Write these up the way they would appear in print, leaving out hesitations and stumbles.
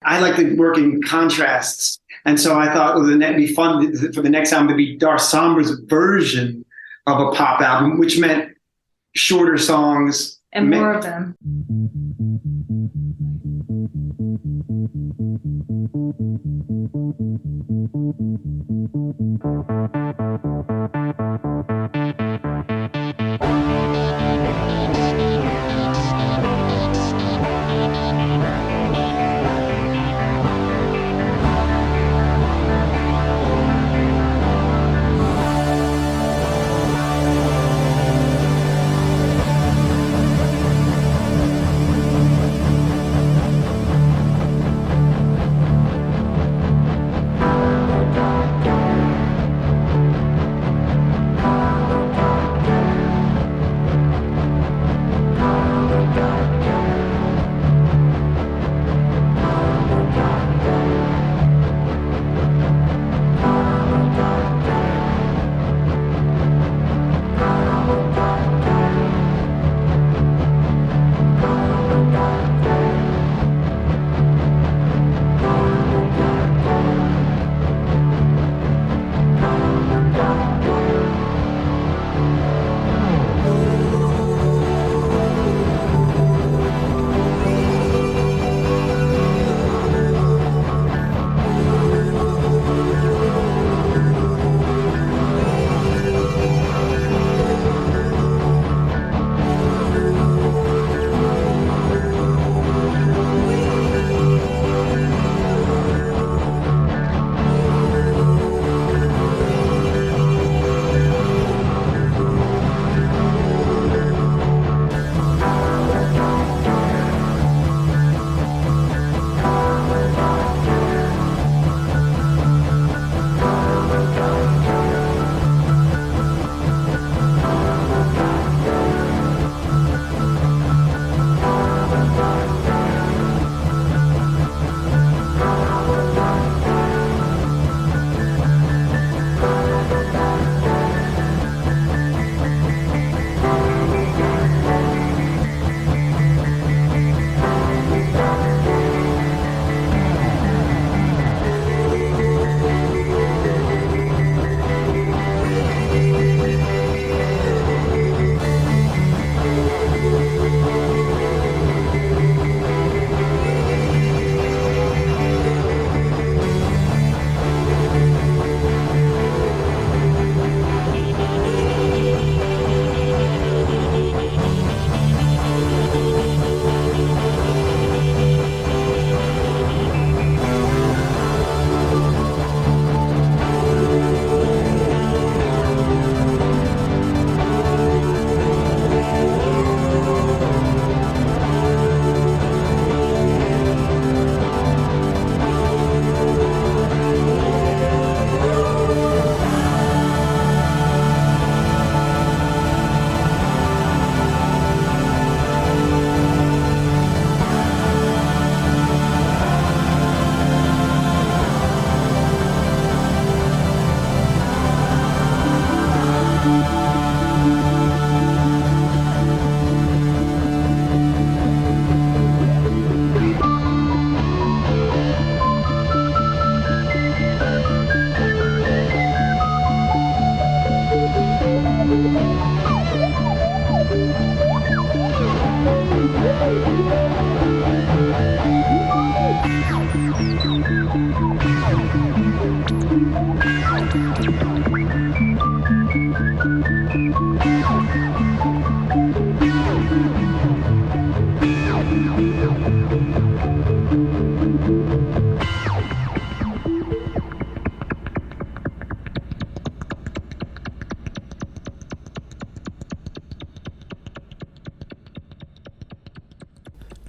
I like to work in contrasts. And so I thought, well, then that'd be fun for the next album to be Darsombra's version of a pop album, which meant shorter songs. And more of them.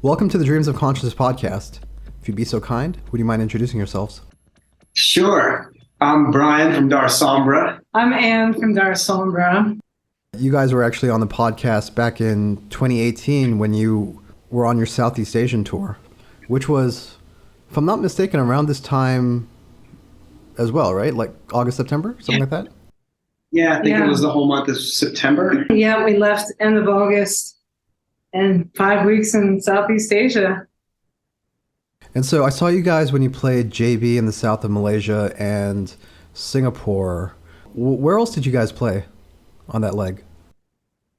Welcome to the Dreams of Consciousness podcast. If you'd be so kind, would you mind introducing yourselves? Sure. I'm Brian from Darsombra. I'm Anne from Darsombra. You guys were actually on the podcast back in 2018 when you were on your Southeast Asian tour, which was, if I'm not mistaken, around this time as well, right? Like August, September, something like that? Yeah, I think it was the whole month of September. Yeah, we left end of August and 5 weeks in Southeast Asia. And so I saw you guys when you played JB in the south of Malaysia and Singapore. Where else did you guys play on that leg?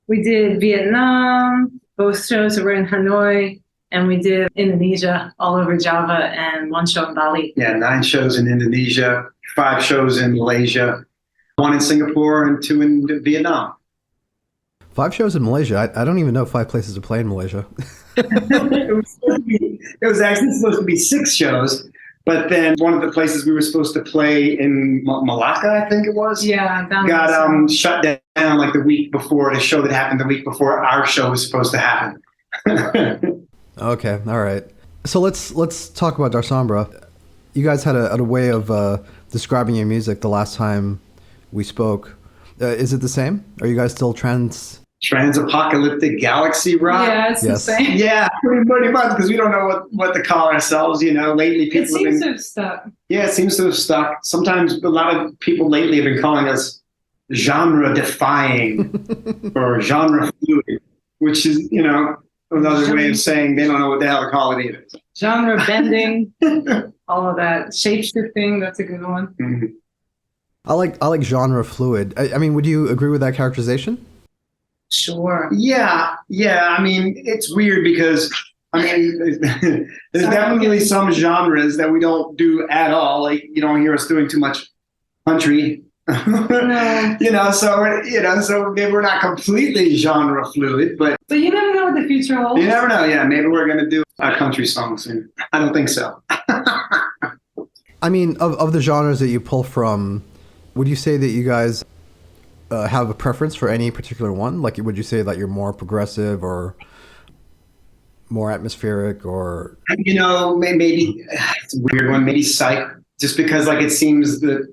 We did Vietnam, both shows were in Hanoi, and we did Indonesia, all over Java, and one show in Bali. Yeah, 9 shows in Indonesia, 5 shows in Malaysia, 1 in Singapore, and 2 in Vietnam. 5 shows in Malaysia. I don't even know 5 places to play in Malaysia. It was actually supposed to be 6 shows, but then one of the places we were supposed to play in Malacca, I think it was, Yeah, down got shut down like the week before. The show that happened the week before our show was supposed to happen. Okay, all right. So let's talk about Darsombra. You guys had a way of describing your music the last time we spoke. Is it the same? Are you guys still Trans-apocalyptic galaxy rock? Yeah, it's Yes. the same. Yeah, pretty much, because we don't know what to call ourselves. Lately It people have seems been, to have stuck. yeah, it seems to have stuck. Sometimes a lot of people lately have been calling us genre defying or genre fluid, which is another way of saying they don't know what the hell to call it either. Genre bending, all of that. Shape shifting, that's a good one. Mhm. I like genre fluid. I mean, would you agree with that characterization? Sure. Yeah. I mean, it's weird because there's definitely some genres that we don't do at all. Like you don't hear us doing too much country. No. So maybe we're not completely genre fluid, but But you never know what the future holds. you never know. Yeah, maybe we're gonna do a country song soon. I don't think so. I mean, of the genres that you pull from, would you say that you guys have a preference for any particular one? Like, would you say that you're more progressive or more atmospheric, or Maybe it's a weird one. Maybe psych, just because like it seems that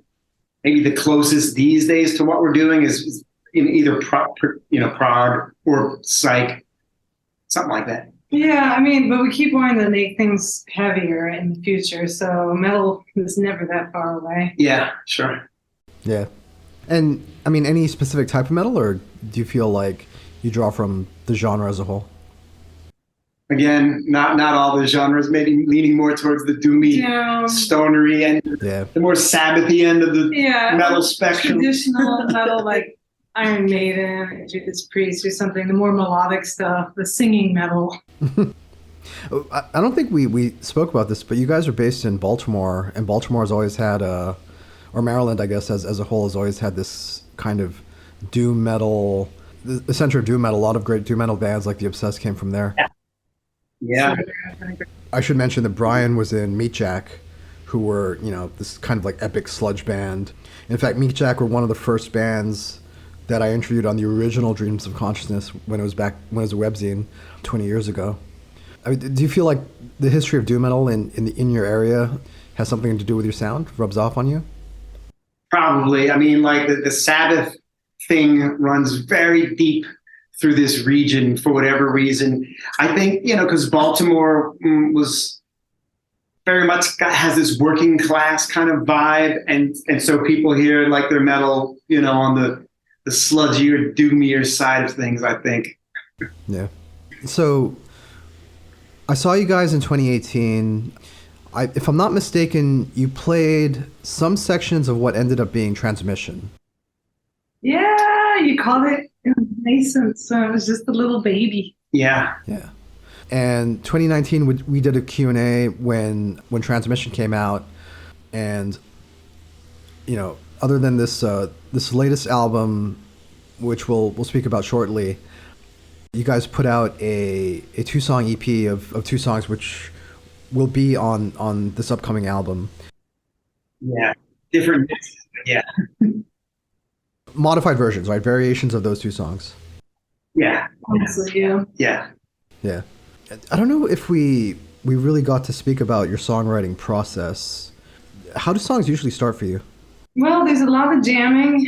maybe the closest these days to what we're doing is in either prog or psych, something like that. Yeah, but we keep wanting to make things heavier in the future, so metal is never that far away. Yeah, sure. yeah? And I mean, any specific type of metal, or do you feel like you draw from the genre as a whole? Again, not all the genres. Maybe leaning more towards the doomy, stonery, and Yeah. the more Sabbathy end of the Yeah, metal spectrum. traditional metal like Iron Maiden or Judas Priest or something, the more melodic stuff, the singing metal. I don't think we spoke about this, but you guys are based in Baltimore, and Baltimore has always had or Maryland, I guess, as a whole, has always had this kind of doom metal, the center of doom metal. A lot of great doom metal bands like The Obsessed came from there. Yeah. I should mention that Brian was in Meat Jack, who were, this kind of like epic sludge band. In fact, Meat Jack were one of the first bands that I interviewed on the original Dreams of Consciousness when it was a webzine 20 years ago. I mean, do you feel like the history of doom metal in your area has something to do with your sound? Rubs off on you? Probably. I mean, like the Sabbath thing runs very deep through this region for whatever reason. I think, because Baltimore was very much has this working class kind of vibe. And so people hear like their metal, on the sludgier, doomier side of things, I think. Yeah. So I saw you guys in 2018. If I'm not mistaken, you played some sections of what ended up being Transmission. Yeah, you called it nascent, so it was just a little baby. Yeah. Yeah. And 2019, we did a Q&A when Transmission came out, and other than this latest album, which we'll speak about shortly, you guys put out a 2-song EP of 2 songs, which will be on this upcoming album. Yeah. Different. Yeah. Modified versions, right? Variations of those 2 songs. Yeah. Honestly, yeah. Yeah. Yeah. I don't know if we really got to speak about your songwriting process. How do songs usually start for you? Well, there's a lot of jamming.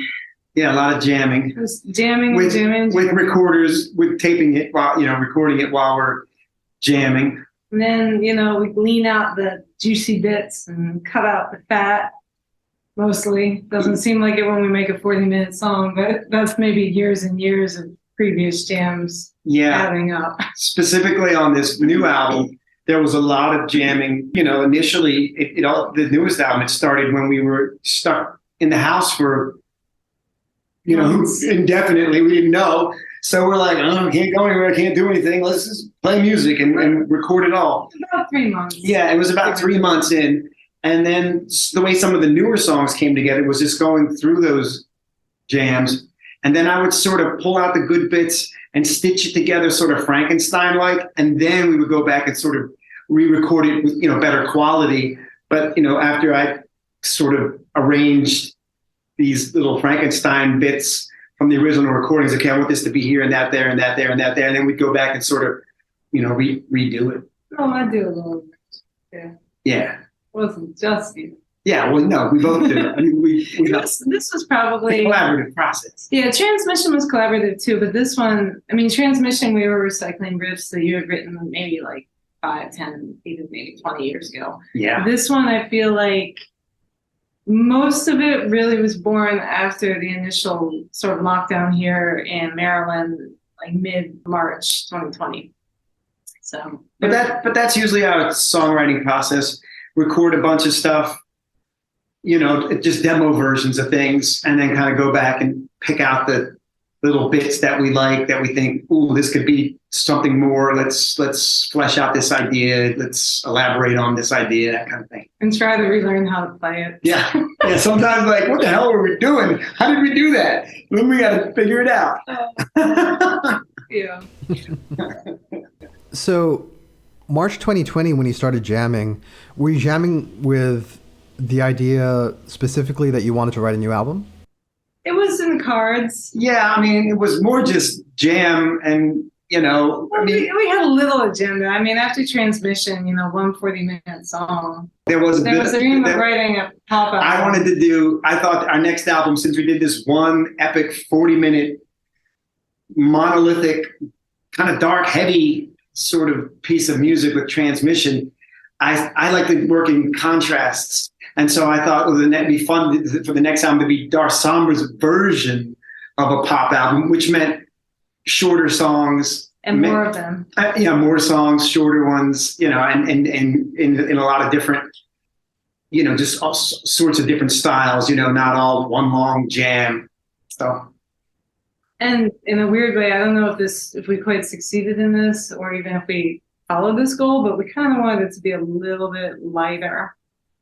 Yeah, a lot of jamming. Just jamming With and jamming. recorders, with taping it while, recording it while we're jamming. And then, we glean out the juicy bits and cut out the fat, mostly. Doesn't seem like it when we make a 40-minute song, but that's maybe years and years of previous jams Yeah. adding up. Specifically on this new album, there was a lot of jamming. Initially, the newest album, it started when we were stuck in the house for, indefinitely. We didn't know. So we're like, oh, I can't go anywhere. I can't do anything. Let's just play music and record it all. About 3 months. Yeah, it was about 3 months in. And then the way some of the newer songs came together was just going through those jams. And then I would sort of pull out the good bits and stitch it together sort of Frankenstein-like. And then we would go back and sort of re-record it with, better quality. But, after I sort of arranged these little Frankenstein bits from the original recordings, okay, I want this to be here and that there and that there and that there. And then we'd go back and sort of, redo it. Oh, I do a little bit. Yeah. Yeah. It wasn't just you. Yeah, well, no, we both did it. This was probably a collaborative process. Yeah, Transmission was collaborative too, but this one, Transmission, we were recycling riffs that you had written maybe like 5, 10, even maybe 20 years ago. Yeah. This one, I feel like most of it really was born after the initial sort of lockdown here in Maryland, like mid-March 2020. So, but that's usually our songwriting process. Record a bunch of stuff, just demo versions of things, and then kind of go back and pick out the little bits that we like, that we think, ooh, this could be something more. Let's flesh out this idea. Let's elaborate on this idea, that kind of thing. And try to relearn how to play it. Yeah. Yeah. Sometimes like, what the hell were we doing? How did we do that? Then we got to figure it out. Yeah. So March 2020, when you started jamming, were you jamming with the idea specifically that you wanted to write a new album? It was in the cards. Yeah, it was more just jam and, we had a little agenda. After Transmission, 140-minute song. There was a dream of writing a pop album. I thought our next album, since we did this one epic 40-minute monolithic, kind of dark, heavy sort of piece of music with Transmission, I like to work in contrasts. And so I thought it'd be fun for the next album to be Darsombra's version of a pop album, which meant shorter songs. And more of them. More songs, shorter ones, and in a lot of different, just all sorts of different styles, not all one long jam. So. And in a weird way, I don't know if we quite succeeded in this, or even if we followed this goal, but we kind of wanted it to be a little bit lighter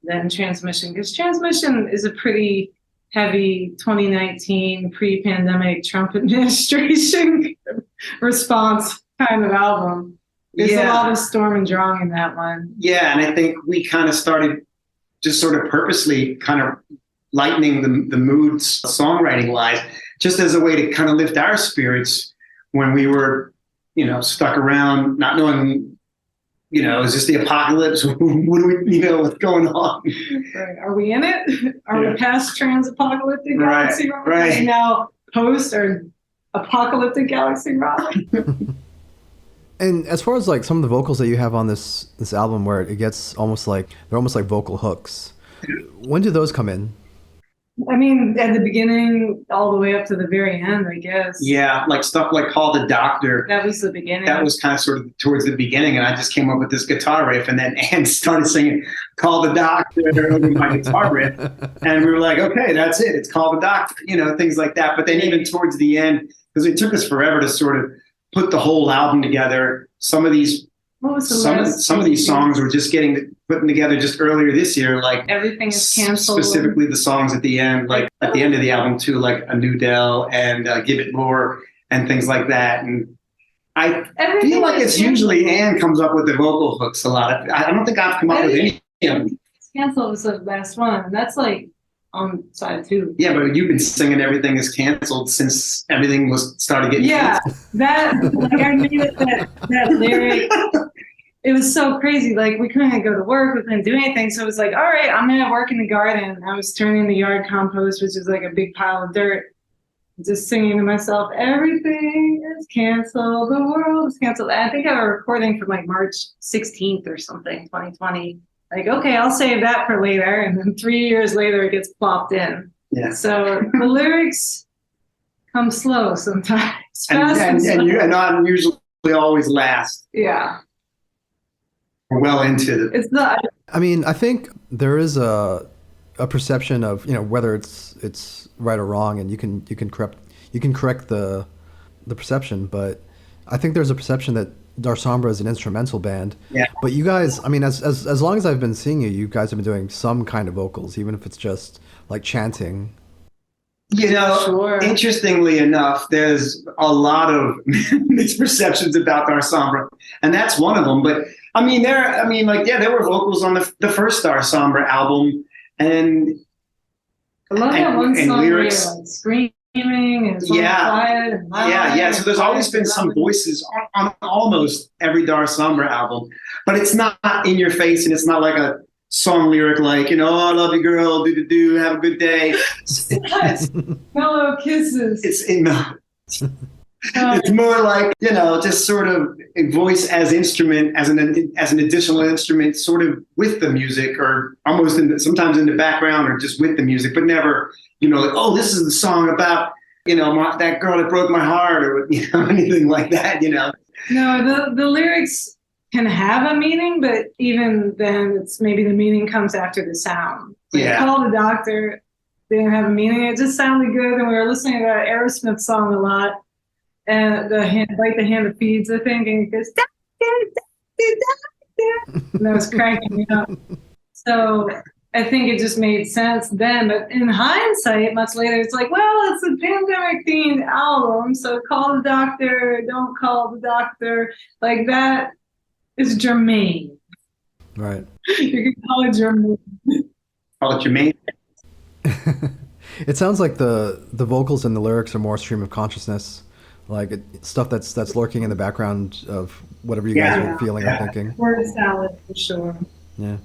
than Transmission, because Transmission is a pretty heavy 2019 pre-pandemic Trump administration response kind of album. There's a lot of storm and drang in that one. Yeah, and I think we kind of started just sort of purposely kind of lightening the moods songwriting-wise, just as a way to kind of lift our spirits when we were, stuck around not knowing, is this the apocalypse? What do we, what's going on? Right. Are we in it? Are we past trans-apocalyptic galaxy rock? Right. Are we now post or apocalyptic galaxy rock? And as far as like some of the vocals that you have on this album, where it gets they're almost like vocal hooks, when do those come in? At the beginning, all the way up to the very end, I guess. Yeah, like stuff like Call the Doctor. That was the beginning. That was kind of sort of towards the beginning, and I just came up with this guitar riff, and then Ann started singing Call the Doctor over my guitar riff, and we were like, okay, that's it. It's Call the Doctor, things like that. But then even towards the end, because it took us forever to sort of put the whole album together, some of these songs were just getting put together just earlier this year, like Everything is Canceled. Specifically the songs at the end, like at the end of the album too, like A New Dell and Give It More and things like that. And I feel like it's usually Ann comes up with the vocal hooks a lot. I don't think I've come up with any of them. Canceled was the last one, and that's like on side 2. Yeah, but you've been singing Everything is Canceled since everything started getting canceled. That I made it that lyric. It was so crazy. Like, we couldn't go to work, we couldn't do anything. So it was like, all right, I'm gonna work in the garden. I was turning the yard compost, which is like a big pile of dirt, just singing to myself, everything is canceled, the world is canceled. And I think I had a recording from like March 16th or something, 2020. Like, okay, I'll save that for later. And then 3 years later, it gets plopped in. Yeah. So the lyrics come slow sometimes. And not usually always last. Yeah. well into. It's not. I mean, I think there is a perception of, whether it's right or wrong, and you can correct the perception, but I think there's a perception that Darsombra is an instrumental band. Yeah. But you guys, I mean, as long as I've been seeing you, you guys have been doing some kind of vocals, even if it's just like chanting. Sure. Interestingly enough, there's a lot of misperceptions about Darsombra, and that's one of them. But there were vocals on the first Darsombra album, and I love that one and song lyrics. where you're like screaming and it's all quiet and loud. Yeah. So there's always been some voices on almost every Darsombra album, but it's not in your face, and it's not like a song lyric like, I love you, girl, do, have a good day. Mellow kisses. It's more like, just sort of a voice as instrument, as an additional instrument, sort of with the music, or almost sometimes in the background, or just with the music, but never, like, oh, this is the song about, that girl that broke my heart, or anything like that. No, the lyrics can have a meaning, but even then, it's maybe the meaning comes after the sound. Like, Call the Doctor didn't have a meaning. It just sounded good, and we were listening to that Aerosmith song a lot. And the hand, Bite the Hand that Feeds, I think, and it goes, and that was cracking me up. So I think it just made sense then. But in hindsight, much later, it's like, well, it's a pandemic-themed album, so call the doctor, don't call the doctor. Like, that is germane. Right. You can call it germane. Call it germane. It sounds like the vocals and the lyrics are more stream of consciousness. Like stuff that's lurking in the background of whatever you guys are feeling or thinking. Word salad for sure. Yeah.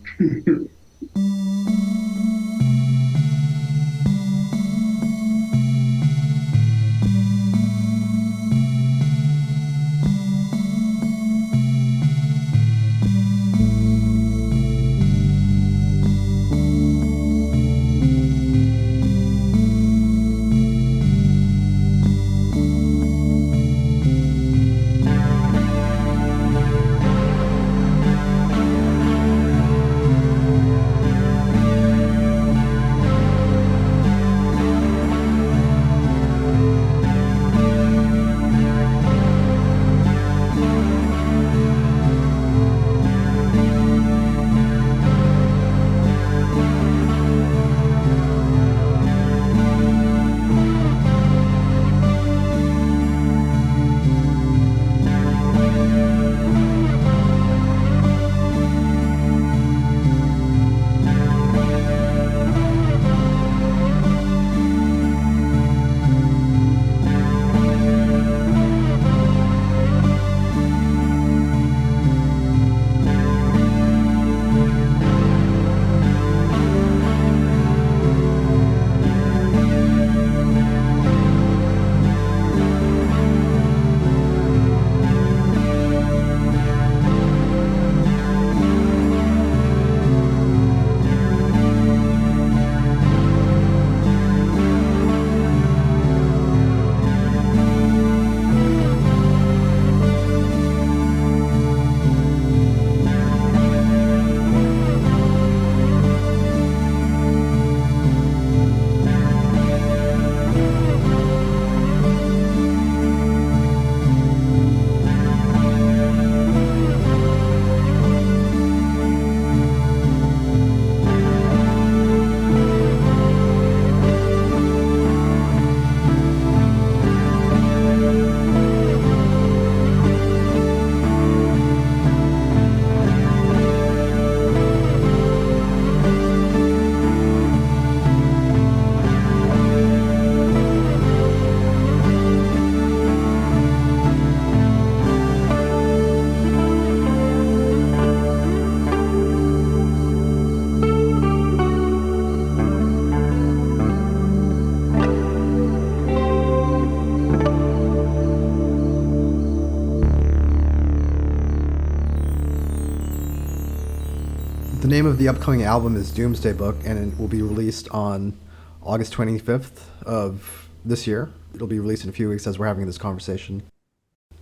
The name of the upcoming album is Dumesday Book, and it will be released on August 25th of this year. It'll be released in a few weeks as we're having this conversation.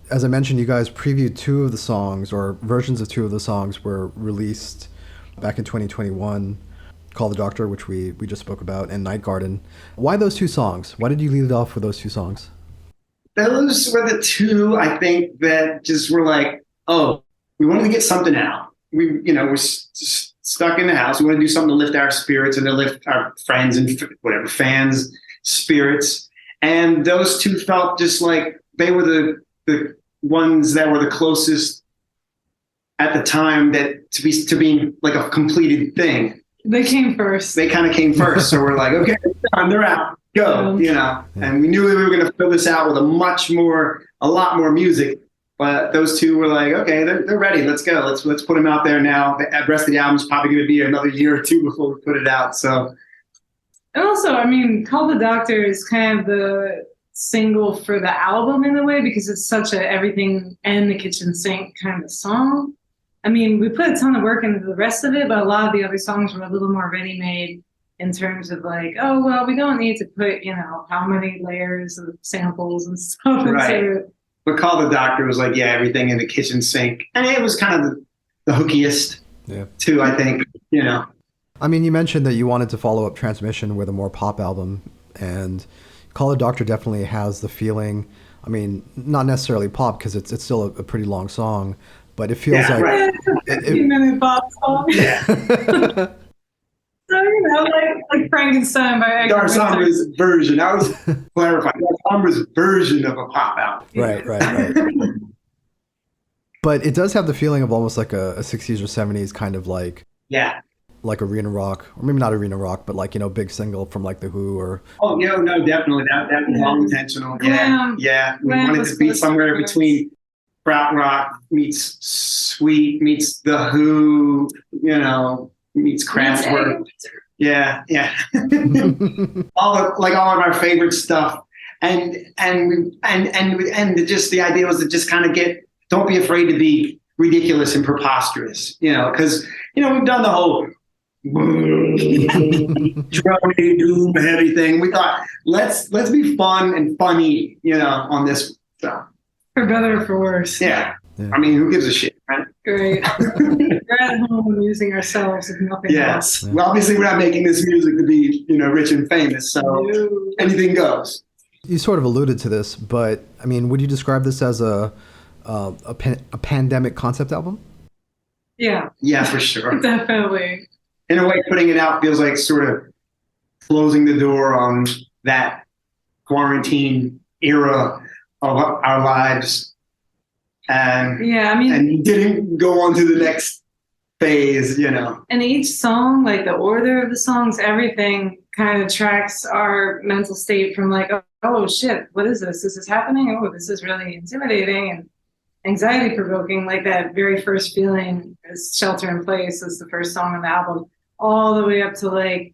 as I mentioned, you guys previewed two of the songs, or versions of two of the songs were released back in 2021. Call the Doctor, which we just spoke about, and Nightgarden. Why those two songs? Why did you lead it off with those two songs? Those were the two, I think, that just were like, oh, we wanted to get something out. We're stuck in the house. We want to do something to lift our spirits and to lift our friends and whatever fans' spirits. And those two felt just like they were the ones that were the closest at the time that to being like a completed thing. They came first. They kind of came first. So we're like, okay, they're out. Go, And we knew that we were going to fill this out with a lot more music. But those two were like, okay, they're ready. Let's go. Let's put them out there now. The rest of the album's probably going to be another year or two before we put it out. So, and also, I mean, Call the Doctor is kind of the single for the album in a way, because it's such a everything and the kitchen sink kind of song. I mean, we put a ton of work into the rest of it, but a lot of the other songs were a little more ready-made in terms of like, oh, well, we don't need to put, how many layers of samples and stuff into it. But Call the Doctor was like, everything in the kitchen sink. And it was kind of the hookiest, too, I think, I mean, you mentioned that you wanted to follow up Transmission with a more pop album, and Call the Doctor definitely has the feeling, I mean, not necessarily pop, because it's still a pretty long song, but it feels like... Right. It's a 15-minute pop song. Yeah. So, like Frankenstein by Edgar Darsombra's version. I was clarifying. Darsombra's version of a pop album. Right. But it does have the feeling of almost like a 60s or 70s kind of like... Yeah. Like arena rock, or maybe not arena rock, but like, big single from like The Who or... Oh, no, definitely. That was all intentional. Yeah. We wanted to be somewhere between krautrock meets Sweet meets The Who, meets Kraftwerk. Yeah. all of our favorite stuff. And just the idea was to just kind of don't be afraid to be ridiculous and preposterous, because, we've done the whole drony doom heavy thing. We thought, let's be fun and funny, on this stuff. For better or for worse. Yeah. I mean, who gives a shit, right? Great. We're at home amusing ourselves if nothing else. Well, obviously we're not making this music to be, rich and famous, so anything goes. You sort of alluded to this, but I mean, would you describe this as a pandemic concept album? Yeah. Yeah, for sure. Definitely. In a way, putting it out feels like sort of closing the door on that quarantine era of our lives. And and didn't go on to the next phase, And each song, like the order of the songs, everything kind of tracks our mental state from like, oh shit, what is this? This is happening? Oh, this is really intimidating and anxiety provoking. Like that very first feeling is Shelter in Place is the first song on the album, all the way up to like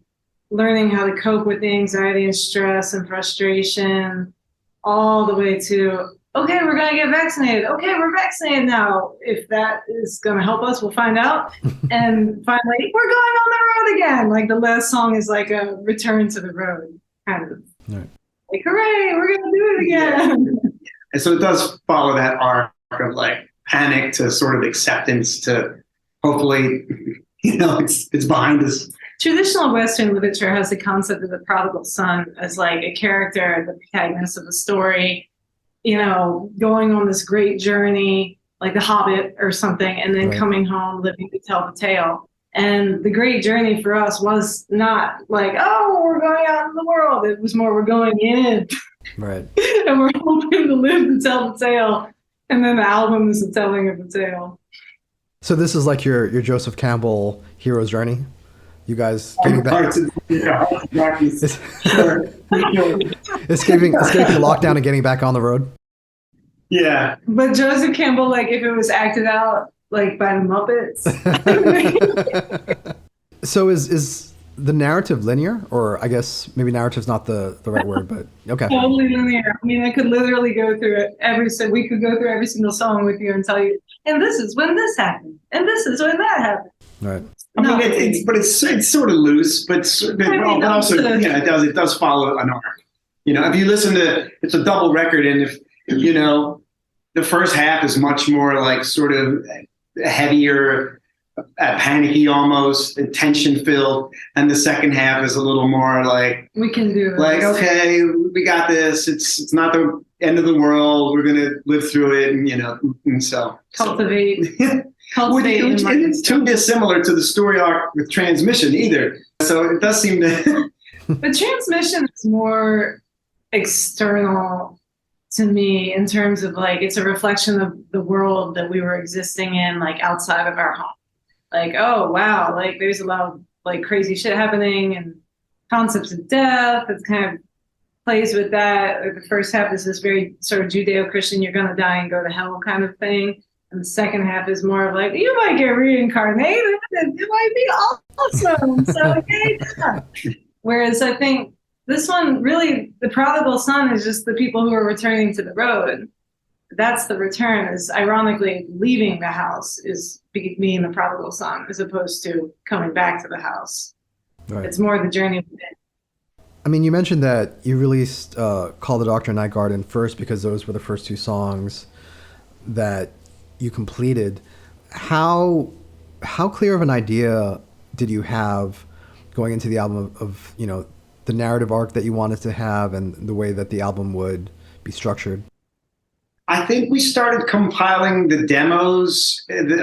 learning how to cope with the anxiety and stress and frustration, all the way to, okay, we're going to get vaccinated. Okay, we're vaccinated now. If that is going to help us, we'll find out. And finally, we're going on the road again. Like the last song is like a return to the road, kind of. Right. Like, hooray, we're going to do it again. And so it does follow that arc of like panic to sort of acceptance to hopefully, it's behind us. Traditional Western literature has the concept of the prodigal son as like a character, the protagonist of a story, going on this great journey, like The Hobbit or something, and then coming home, living to tell the tale. And the great journey for us was not like, oh, we're going out in the world. It was more, we're going in. Right. And we're hoping to live to tell the tale. And then the album is the telling of the tale. So this is like your Joseph Campbell hero's journey? You guys getting back? Escaping lockdown and getting back on the road? Yeah. But Joseph Campbell, like if it was acted out like by the Muppets. So is the narrative linear? Or I guess maybe narrative's not the right word, but okay. Totally linear. I mean, I could literally go through it we could go through every single song with you and tell you, and this is when this happened, and this is when that happened. Right. I mean, it's sort of loose, but also it does follow an arc. If you listen to, it's a double record, and if the first half is much more like sort of heavier, panicky almost, and tension filled, and the second half is a little more like We can do this. like, okay, we got this. It's not the end of the world. We're gonna live through it, and so Cultivate. Which isn't too dissimilar to the story arc with Transmission either. So it does seem to. But Transmission is more external to me in terms of like it's a reflection of the world that we were existing in, like outside of our home. Like, oh wow, like there's a lot of like crazy shit happening and concepts of death. It's kind of plays with that. Like the first half is this very sort of Judeo-Christian, you're gonna die and go to hell kind of thing. And the second half is more of like, you might get reincarnated and it might be awesome. So okay. Yeah. Whereas I think this one really, the prodigal son is just the people who are returning to the road. That's the return, is ironically leaving the house is being the prodigal son as opposed to coming back to the house. Right. It's more the journey within. I mean, you mentioned that you released Call the Doctor, Nightgarden first because those were the first two songs that you completed. How clear of an idea did you have going into the album of the narrative arc that you wanted to have and the way that the album would be structured? I think we started compiling the demos, and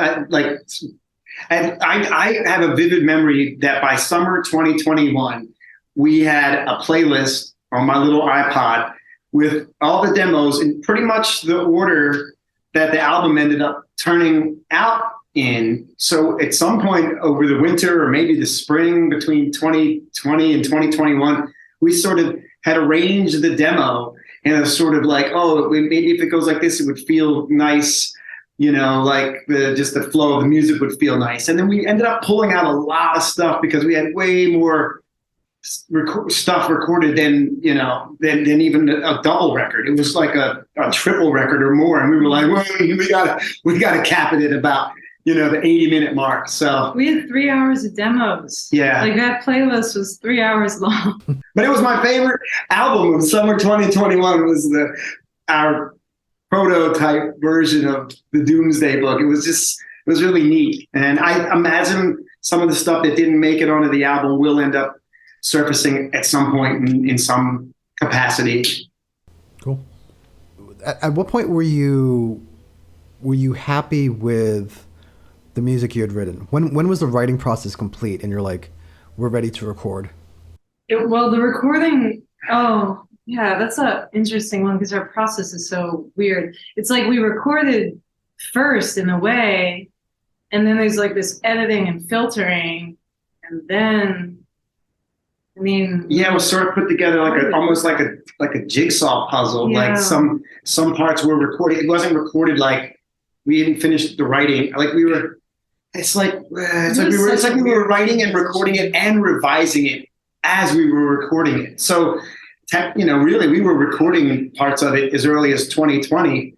I have a vivid memory that by summer 2021, we had a playlist on my little iPod with all the demos in pretty much the order that the album ended up turning out in. So at some point over the winter or maybe the spring between 2020 and 2021, we sort of had arranged the demo in a sort of like, oh, maybe if it goes like this, it would feel nice, like just the flow of the music would feel nice. And then we ended up pulling out a lot of stuff because we had way more stuff recorded than even a double record. It was like a triple record or more, and we were like, well, we gotta cap it at about the 80-minute mark. So we had 3 hours of demos. Yeah, like that playlist was 3 hours long. But it was my favorite album of summer 2021. Was our prototype version of the Dumesday Book. It was really neat, and I imagine some of the stuff that didn't make it onto the album will end up surfacing at some point in some capacity. Cool. At what point were you happy with the music you had written? When was the writing process complete and you're like, we're ready to record? Well, the recording, oh yeah, that's an interesting one because our process is so weird. It's like we recorded first in a way, and then there's like this editing and filtering, and then it was sort of put together almost like a jigsaw puzzle. Yeah. Like some parts were recorded. It wasn't recorded like we didn't finish the writing. Like we were. It's like we were writing and recording it and revising it as we were recording it. So, really, we were recording parts of it as early as 2020,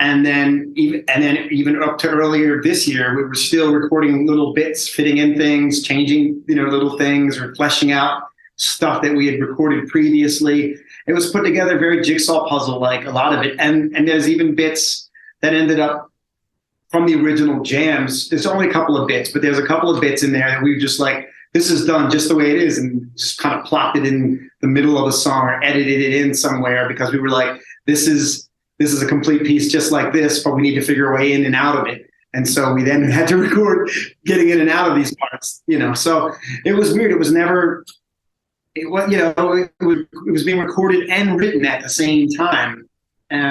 and then even up to earlier this year, we were still recording little bits, fitting in things, changing little things, or fleshing out stuff that we had recorded previously. It was put together very jigsaw puzzle, like a lot of it. And there's even bits that ended up from the original jams. There's only a couple of bits, but there's a couple of bits in there that we've just like, this is done just the way it is, and just kind of plopped it in the middle of a song or edited it in somewhere because we were like, this is a complete piece just like this, but we need to figure a way in and out of it. And so we then had to record getting in and out of these parts, So it was weird. It was never... It was being recorded and written at the same time.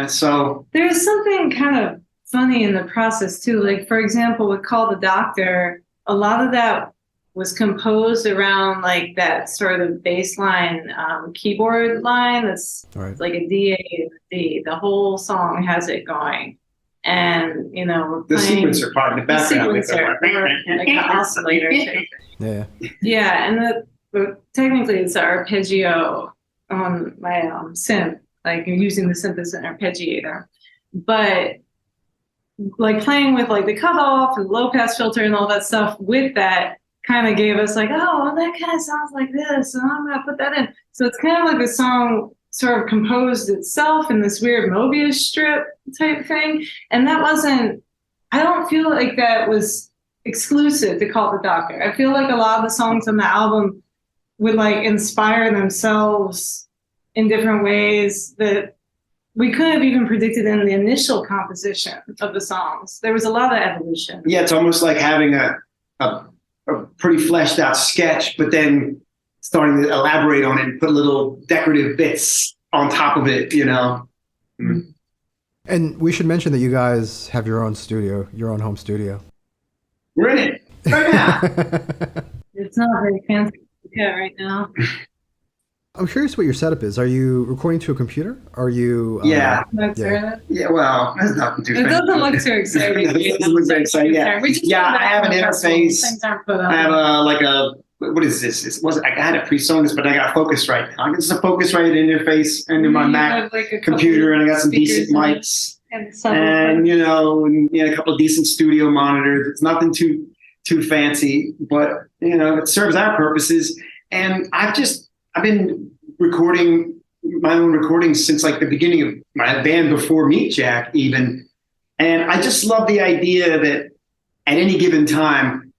So there's something kind of funny in the process too. Like, for example, with Call the Doctor, a lot of that was composed around like that sort of bass line keyboard line that's right. Like a D, A, D. The whole song has it going. And, we're the sequencer part in the background. The sequencer, like an oscillator. Yeah. Yeah, and technically it's an arpeggio on my synth, like using the synth as an arpeggiator. But like playing with like the cutoff and low pass filter and all that stuff with that kind of gave us like, oh, well, that kind of sounds like this, and I'm gonna put that in. So it's kind of like a song sort of composed itself in this weird Mobius strip type thing. And that wasn't, I don't feel like that was exclusive to Call the Doctor. I feel like a lot of the songs on the album would like inspire themselves in different ways that we couldn't have even predicted in the initial composition of the songs. There was a lot of evolution. Yeah, it's almost like having a pretty fleshed out sketch, but then starting to elaborate on it and put little decorative bits on top of it, you know. Mm-hmm. And we should mention that you guys have your own studio, your own home studio. We're in it right now. It's not very fancy right now. I'm curious what your setup is. Are you recording to a computer? Are you? Yeah. Yeah, well, there's nothing too It doesn't look too exciting. It doesn't look very exciting, yeah. I have an interface. I have what is this? I had a PreSonus, but I got Focusrite now. It's a Focusrite interface into my Mac computer, and I got some decent mics, and a couple of decent studio monitors. It's nothing too fancy, but it serves our purposes. And I've been recording my own recordings since like the beginning of my band, before Meet Jack even. And I just love the idea that at any given time,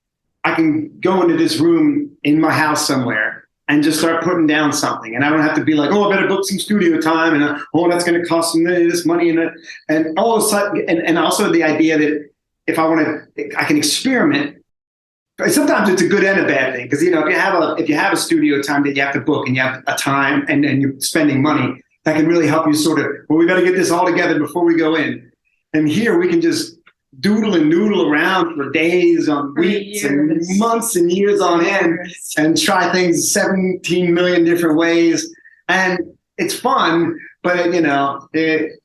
I can go into this room in my house somewhere and just start putting down something. And I don't have to be like, oh, I better book some studio time. And that's going to cost me this money. And all of a sudden, and also the idea that if I want to, I can experiment. Sometimes it's a good and a bad thing, because if you have a studio time that you have to book and you have a time and you're spending money, that can really help you sort of, we got to get this all together before we go in. And here we can just doodle and noodle around for days, on weeks, and months and years on end, and try things 17 million different ways. And it's fun, but I don't know. It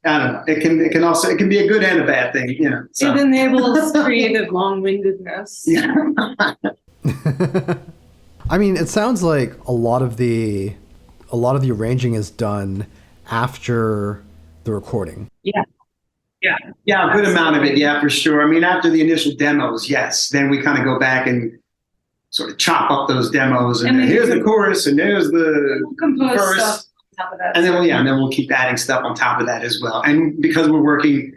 can be a good and a bad thing, So. It enables creative long-windedness. Yeah. I mean, it sounds like a lot of the arranging is done after the recording. Yeah, a good amount of it, yeah, for sure. I mean, after the initial demos, yes. Then we kind of go back and sort of chop up those demos, and here's the chorus, and there's the verse. Stuff on top of that. And then we'll keep adding stuff on top of that as well. And because we're working,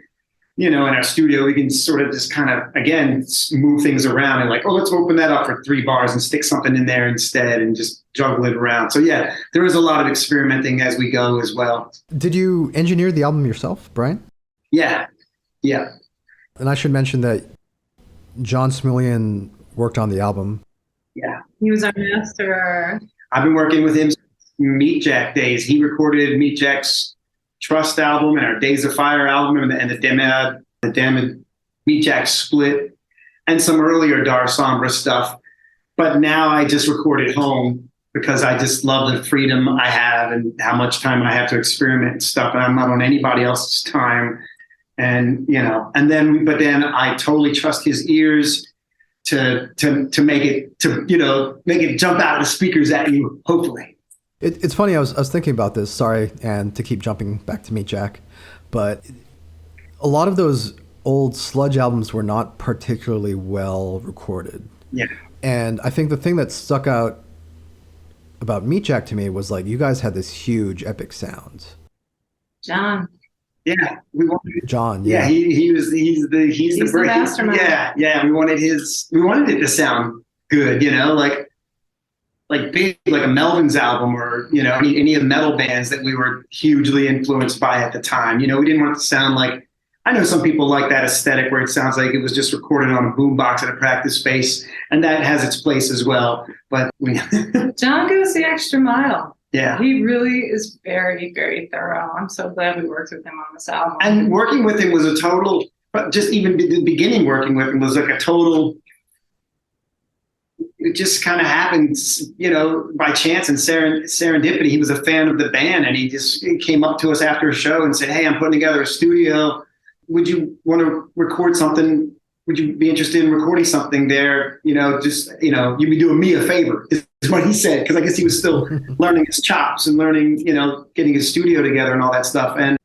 in our studio, we can sort of just kind of, again, move things around and like, oh, let's open that up for 3 bars and stick something in there instead and just juggle it around. So yeah, there is a lot of experimenting as we go as well. Did you engineer the album yourself, Brian? Yeah. And I should mention that Jon Smulyan worked on the album. Yeah. He was our master. I've been working with him since Meet Jack days. He recorded Meet Jack's Trust album and our Days of Fire album and the Damned Meet Jack split and some earlier Darsombra stuff. But now I just record at home because I just love the freedom I have and how much time I have to experiment and stuff. And I'm not on anybody else's time. And, but then I totally trust his ears to make it jump out of the speakers at you, hopefully. It's funny, I was thinking about this, sorry, and to keep jumping back to Meet Jack, but a lot of those old sludge albums were not particularly well recorded. Yeah. And I think the thing that stuck out about Meet Jack to me was like, you guys had this huge epic sound. John. Yeah, John. Yeah, he's the mastermind. Yeah. We wanted it to sound good, like big, like a Melvins album or any of the metal bands that we were hugely influenced by at the time. We didn't want it to sound like. I know some people like that aesthetic where it sounds like it was just recorded on a boombox at a practice space, and that has its place as well. But John goes the extra mile. Yeah. He really is very, very thorough. I'm so glad we worked with him on this album. And working with him was a total, just even the beginning working with him was like a total, it just kind of happened, by chance and serendipity. He was a fan of the band and he came up to us after a show and said, hey, I'm putting together a studio. Would you want to record something? Would you be interested in recording something there? You'd be doing me a favor. Is what he said, because I guess he was still learning his chops and learning, getting his studio together and all that stuff. And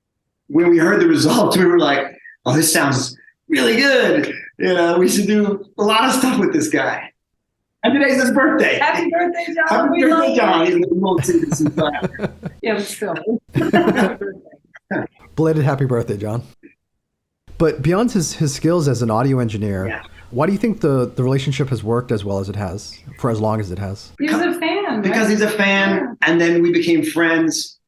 when we heard the results, we were like, oh, this sounds really good. We should do a lot of stuff with this guy. And today's his birthday. Happy birthday, John. Happy birthday, John. Even though we won't see this until after. Yeah, but still. Belated happy birthday, Jon. But beyond his skills as an audio engineer, Yeah. why do you think the relationship has worked as well as it has, for as long as it has? He was a fan. Because right? he's a fan, and then we became friends.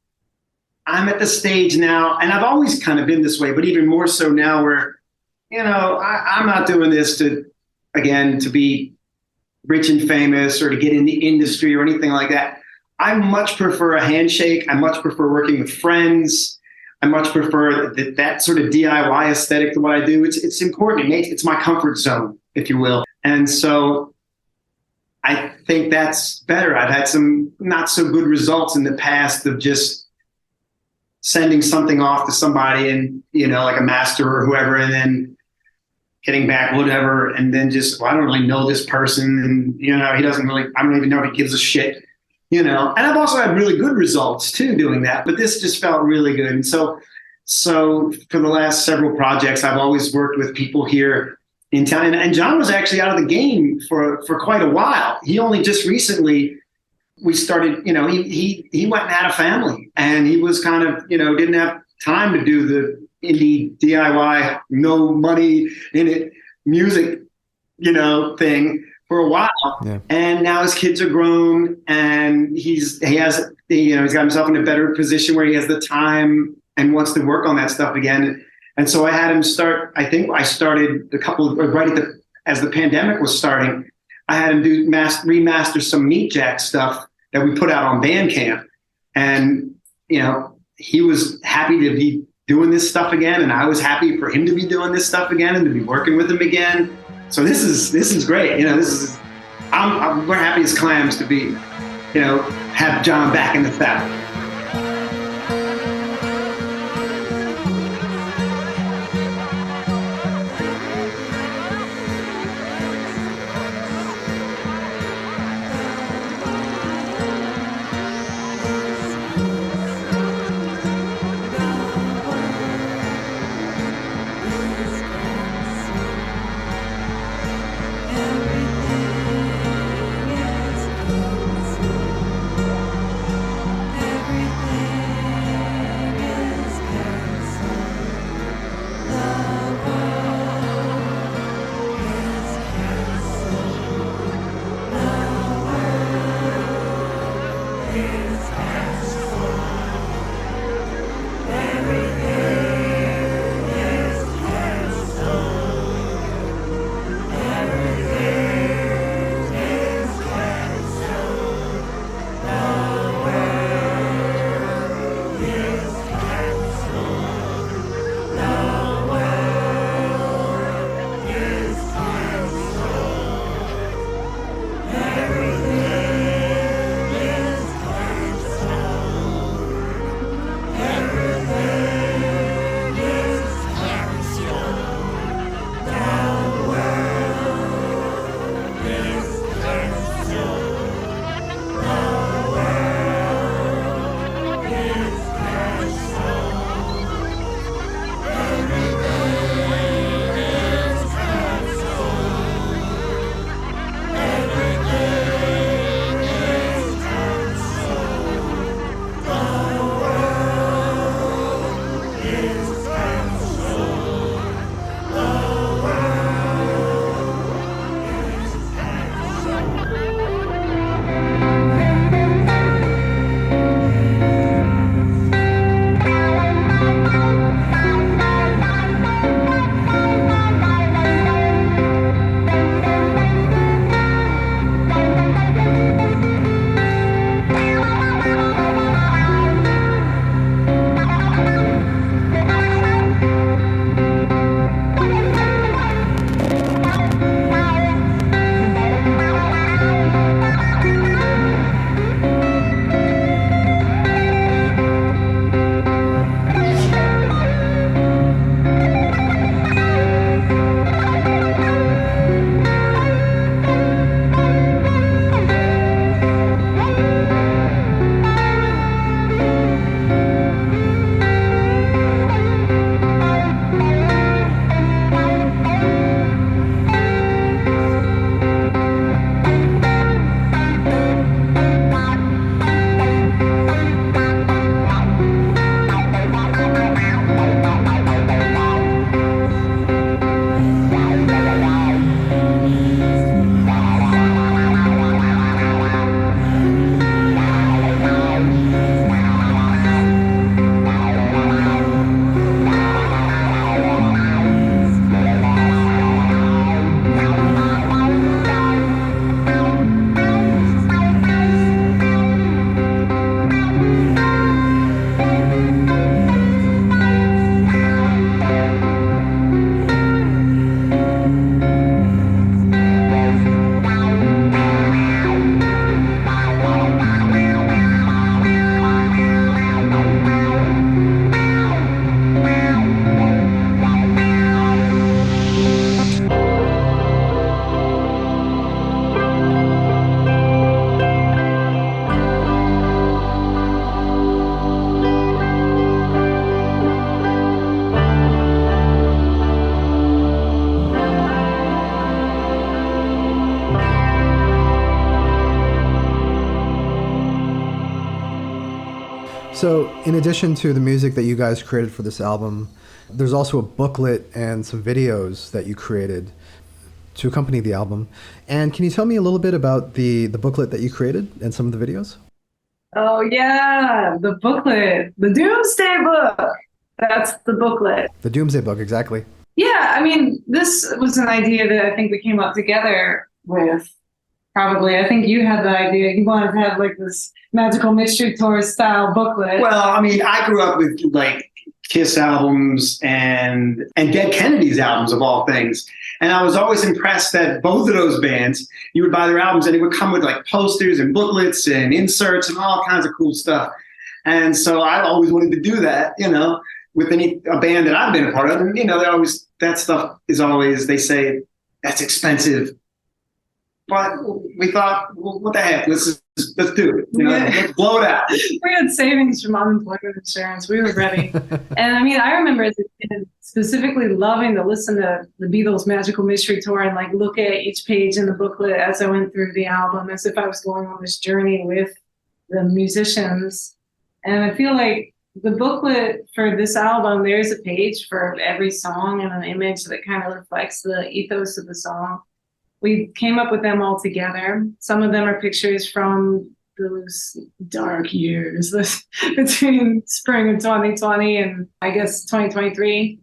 I'm at the stage now, and I've always kind of been this way, but even more so now where, I'm not doing this to be rich and famous or to get in the industry or anything like that. I much prefer a handshake. I much prefer working with friends. I much prefer that sort of DIY aesthetic to what I do. It's important. It's my comfort zone, if you will. And so I think that's better. I've had some not so good results in the past of just sending something off to somebody and, like a master or whoever, and then getting back whatever, and then just, I don't really know this person, and, he doesn't really, I don't even know if he gives a shit. And I've also had really good results too doing that, but this just felt really good. And so for the last several projects, I've always worked with people here in town. And Jon was actually out of the game for quite a while. He only just recently, we started, he went and had a family, and he was kind of, didn't have time to do the indie DIY, no money in it music, thing for a while. Yeah. And now his kids are grown, and he's got himself in a better position where he has the time and wants to work on that stuff again. And so I had him start, I think I started as the pandemic was starting, I had him remaster some Meat Jack stuff that we put out on Bandcamp. And, he was happy to be doing this stuff again. And I was happy for him to be doing this stuff again and to be working with him again. So this is great. We're happy as clams to be, have Jon back in the saddle. So, in addition to the music that you guys created for this album, there's also a booklet and some videos that you created to accompany the album. And can you tell me a little bit about the booklet that you created and some of the videos? Oh yeah, the booklet, the Doomsday Book. That's the booklet. The Dumesday Book, exactly. Yeah, I mean, this was an idea that I think we came up together with. Probably, I think you had the idea. You wanted to have like this magical mystery tour style booklet. Well, I mean, I grew up with like Kiss albums and Dead Kennedys albums of all things. And I was always impressed that both of those bands, you would buy their albums and it would come with like posters and booklets and inserts and all kinds of cool stuff. And so I always wanted to do that, you know, with a band that I've been a part of. And, you know, that stuff is always, they say that's expensive. But we thought, well, what the heck? Let's do it. You know, let's blow it out. We had savings from unemployment insurance. We were ready. And I mean, I remember as a kid specifically loving to listen to the Beatles' Magical Mystery Tour and like look at each page in the booklet as I went through the album, as if I was going on this journey with the musicians. And I feel like the booklet for this album, there's a page for every song and an image that kind of reflects the ethos of the song. We came up with them all together. Some of them are pictures from those dark years between spring of 2020 and I guess 2023.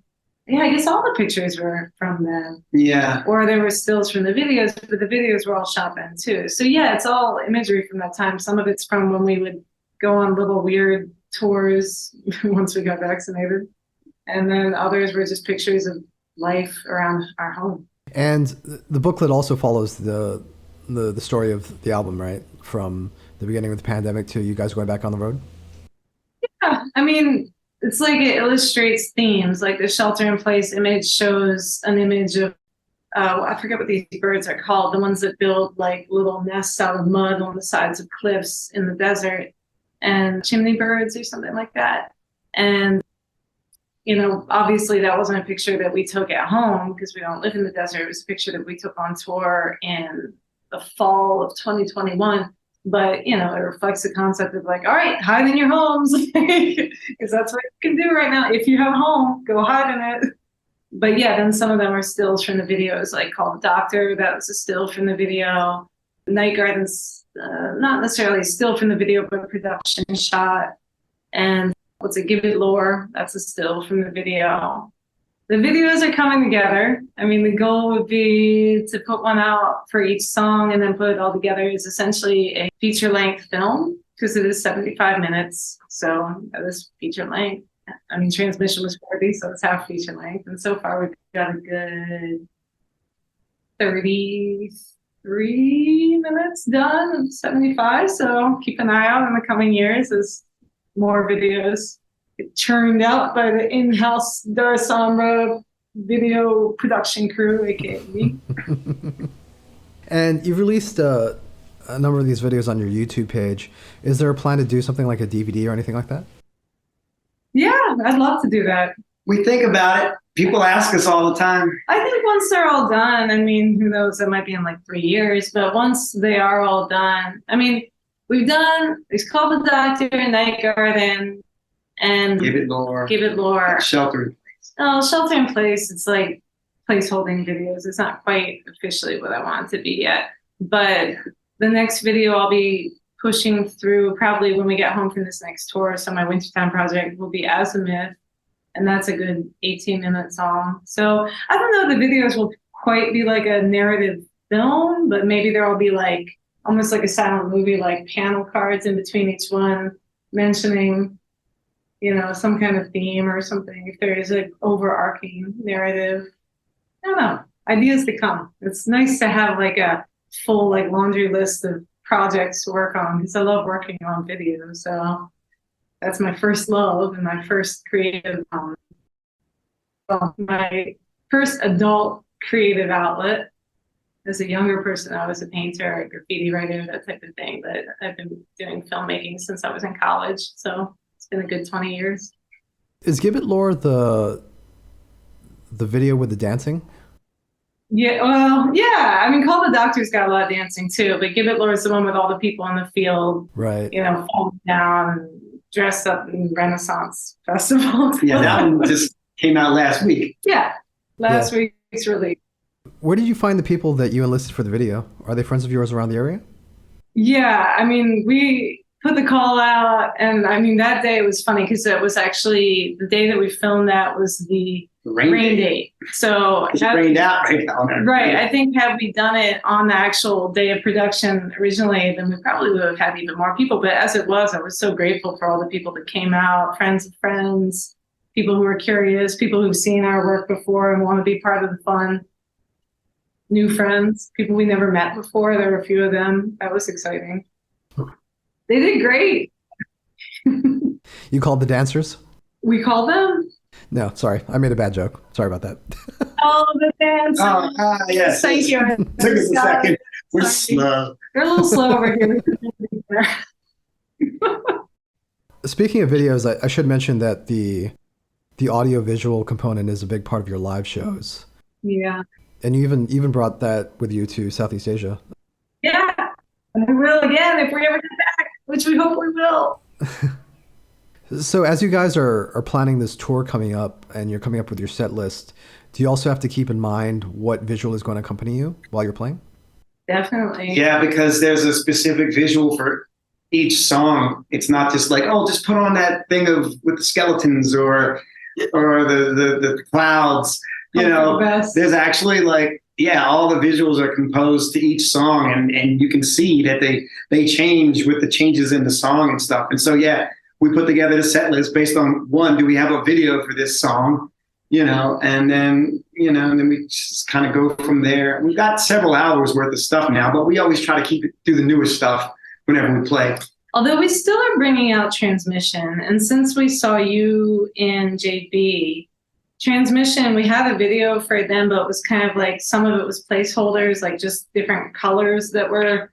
Yeah, I guess all the pictures were from then. Yeah. Or there were stills from the videos, but the videos were all shot then too. So yeah, it's all imagery from that time. Some of it's from when we would go on little weird tours once we got vaccinated. And then others were just pictures of life around our home. And the booklet also follows the story of the album, right? From the beginning of the pandemic to you guys going back on the road? Yeah, I mean, it's like it illustrates themes. Like the shelter in place image shows an image of, I forget what these birds are called, the ones that build like little nests out of mud on the sides of cliffs in the desert, and chimney birds or something like that. And you know, obviously that wasn't a picture that we took at home because we don't live in the desert. It was a picture that we took on tour in the fall of 2021. But, you know, it reflects the concept of like, all right, hide in your homes because that's what you can do right now. If you have a home, go hide in it. But yeah, then some of them are stills from the videos, like Call the Doctor. That was a still from the video. Nightgarden's not necessarily a still from the video, but a production shot. And what's it, Give It Lore, that's a still from the video. The videos are coming together. I mean, the goal would be to put one out for each song and then put it all together. It's essentially a feature-length film because it is 75 minutes. So that is feature-length. I mean, transmission was 40, so it's half feature-length. And so far, we've got a good 33 minutes done of 75. So keep an eye out in the coming years as more videos get churned out by the in-house Darsombra video production crew, aka me. And you've released a number of these videos on your YouTube page. Is there a plan to do something like a DVD or anything like that? Yeah, I'd love to do that. We think about it. People ask us all the time. I think once they're all done, I mean, who knows, that might be in like 3 years, but once they are all done, I mean, it's Call the Doctor, Nightgarden, and Give It Lore. Shelter in Place. Oh, Shelter in Place, it's like placeholding videos. It's not quite officially what I want it to be yet. But the next video I'll be pushing through probably when we get home from this next tour. So my Wintertime project will be Azimuth, and that's a good 18-minute song. So I don't know if the videos will quite be like a narrative film, but maybe there will be like almost like a silent movie, like panel cards in between each one mentioning, you know, some kind of theme or something. If there is an overarching narrative, I don't know, ideas to come. It's nice to have like a full like laundry list of projects to work on because I love working on video. So that's my first love and my first creative, my first adult creative outlet. As a younger person, I was a painter, a graffiti writer, that type of thing. But I've been doing filmmaking since I was in college. So it's been a good 20 years. Is Give It Lore the video with the dancing? Yeah, well, yeah. I mean, Call the Doctor's got a lot of dancing too, but Give It Lore is the one with all the people in the field, right? You know, falling down and dressed up in Renaissance Festival. Yeah, that one just came out last week. Yeah, last week's release. Where did you find the people that you enlisted for the video? Are they friends of yours around the area? Yeah, I mean, we put the call out, and I mean, that day it was funny because it was actually the day that we filmed that was the rain date. So It's rained out right now. Right. I think had we done it on the actual day of production originally, then we probably would have had even more people. But as it was, I was so grateful for all the people that came out, friends of friends, people who are curious, people who've seen our work before and want to be part of the fun. New friends, people we never met before. There were a few of them. That was exciting. They did great. You called the dancers? We called them? No, sorry. I made a bad joke. Sorry about that. Oh, the dancers. Oh, yes. Thank you. Took us a second. We're slow. They're a little slow over here. Speaking of videos, I should mention that the audio-visual component is a big part of your live shows. Yeah. And you even brought that with you to Southeast Asia. Yeah. And we will again if we ever get back, which we hope we will. So as you guys are planning this tour coming up and you're coming up with your set list, do you also have to keep in mind what visual is going to accompany you while you're playing? Definitely. Yeah, because there's a specific visual for each song. It's not just like, oh, just put on that thing with the skeletons or the clouds. You know, there's actually like, yeah, all the visuals are composed to each song, and you can see that they change with the changes in the song and stuff. And so, yeah, we put together the set list based on, one, do we have a video for this song? You know, and then we just kind of go from there. We've got several hours worth of stuff now, but we always try to keep it through the newest stuff whenever we play. Although we still are bringing out Transmission. And since we saw you in JB, Transmission, we had a video for them, but it was kind of like some of it was placeholders, like just different colors that were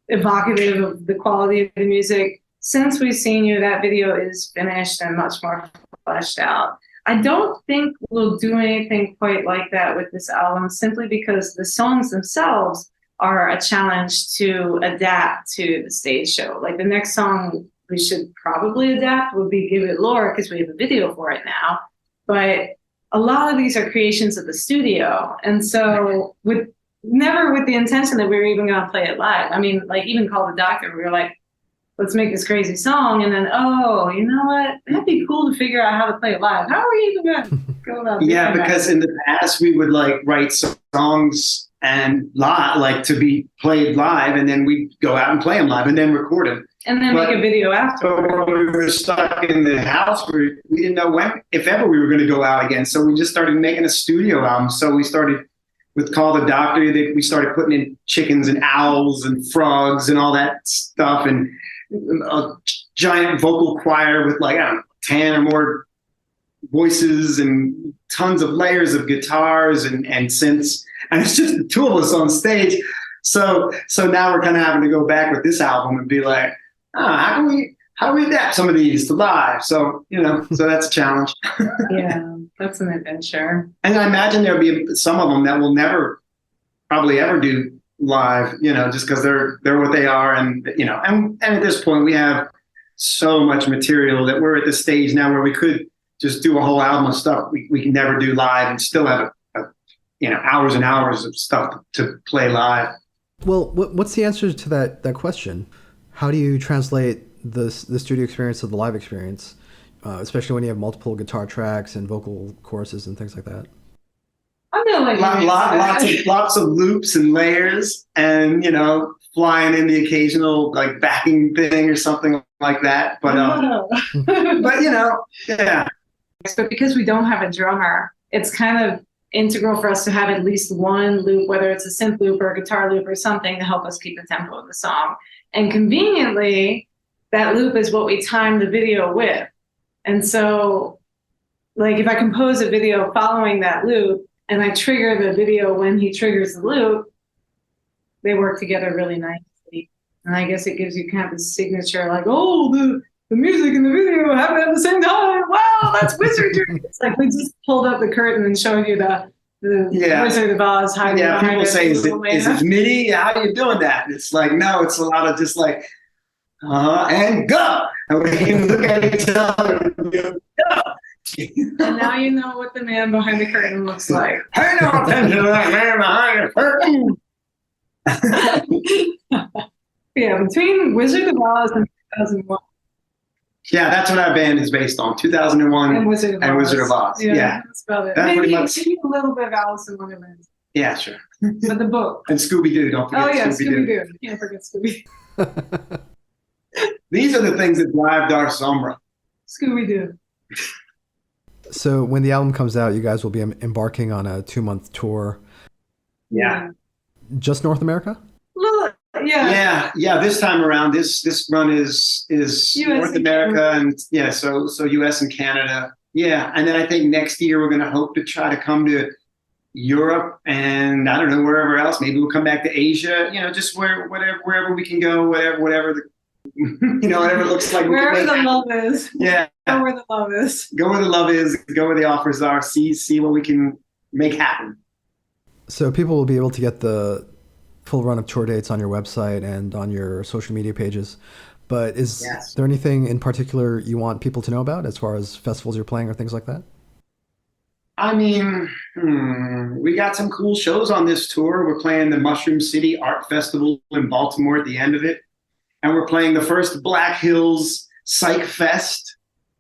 evocative of the quality of the music. Since we've seen you, that video is finished and much more fleshed out. I don't think we'll do anything quite like that with this album, simply because the songs themselves are a challenge to adapt to the stage show. Like the next song we should probably adapt would be Give It Lore, because we have a video for it now. But a lot of these are creations of the studio. And so never with the intention that we were even going to play it live. I mean, like even Call the Doctor, we were like, let's make this crazy song. And then, oh, you know what? That'd be cool to figure out how to play it live. How are we even going to go about doing Yeah, because in the past we would like write songs and like to be played live, and then we'd go out and play them live and then record them. And then make a video after. But when we were stuck in the house, we didn't know when, if ever, we were going to go out again. So we just started making a studio album. So we started with Call the Doctor. We started putting in chickens and owls and frogs and all that stuff, and a giant vocal choir with like, I don't know, 10 or more voices and tons of layers of guitars and synths. And it's just the two of us on stage. So now we're kind of having to go back with this album and be like, how do we adapt some of these to live? So, so that's a challenge. Yeah, that's an adventure. And I imagine there'll be some of them that will never probably ever do live, just because they're what they are. And, and at this point we have so much material that we're at the stage now where we could just do a whole album of stuff we can never do live and still have hours and hours of stuff to play live. Well, what's the answer to that question? How do you translate the studio experience to the live experience, especially when you have multiple guitar tracks and vocal choruses and things like that? I'm gonna like lots of loops and layers, and flying in the occasional like backing thing or something like that. But yeah. But because we don't have a drummer, it's kind of integral for us to have at least one loop, whether it's a synth loop or a guitar loop or something, to help us keep the tempo of the song. And conveniently, that loop is what we time the video with. And so, like, if I compose a video following that loop and I trigger the video when he triggers the loop, they work together really nicely. And I guess it gives you kind of a signature, like, oh, the music and the video happen at the same time. Wow, that's wizardry. It's like we just pulled up the curtain and showed you the Wizard of Oz hiding behind people say, is it MIDI? How are you doing that? It's like, no, it's a lot of just like, and go. And we can look at each other and be like, And now you know what the man behind the curtain looks like. pay no attention to that man behind the curtain. Yeah, between Wizard of Oz and 2001 Yeah, that's what our band is based on. 2001 and Wizard of Oz. and Wizard of Oz. Yeah. That's about it. That's Maybe, pretty much- maybe a little bit of Alice in Wonderland, Yeah, sure. but the book. And Scooby-Doo, don't forget Oh yeah, Scooby-Doo. Scooby-Doo. Can't forget Scooby. These are the things that drive Darsombra. Scooby-Doo. So when the album comes out, you guys will be embarking on a 2-month tour. Yeah. Just North America? Well, yeah. Yeah. This time around, this run is North and America Canada. and so US and Canada. Yeah, and then I think next year we're going to hope to try to come to Europe and I don't know wherever else. Maybe we'll come back to Asia. Just wherever we can go, whatever the whatever it looks like. Wherever the love is. Yeah. Go where the love is. Go where the love is. Go where the offers are. See what we can make happen. So people will be able to get the full run of tour dates on your website and on your social media pages. But is there anything in particular you want people to know about as far as festivals you're playing or things like that? I mean, we got some cool shows on this tour. We're playing the Mushroom City Art Festival in Baltimore at the end of it. And we're playing the first Black Hills Psych Fest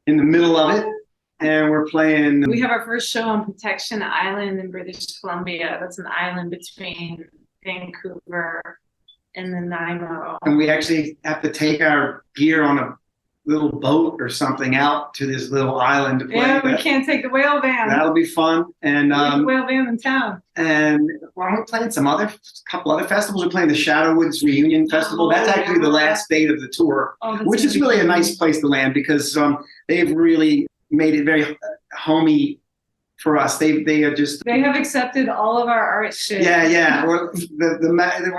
in the middle of it. And we're playing... We have our first show on Protection Island in British Columbia. That's an island between Vancouver and Nanaimo. And we actually have to take our gear on a little boat or something out to this little island to play. Yeah, we can't take the whale van. That'll be fun. And the whale van in town. And we're playing couple other festivals. We're playing the Shadowwoods Reunion Festival. That's actually the last date of the tour, which is really a nice place to land because they've really made it very homey for us. They have accepted all of our art shit. Yeah. We're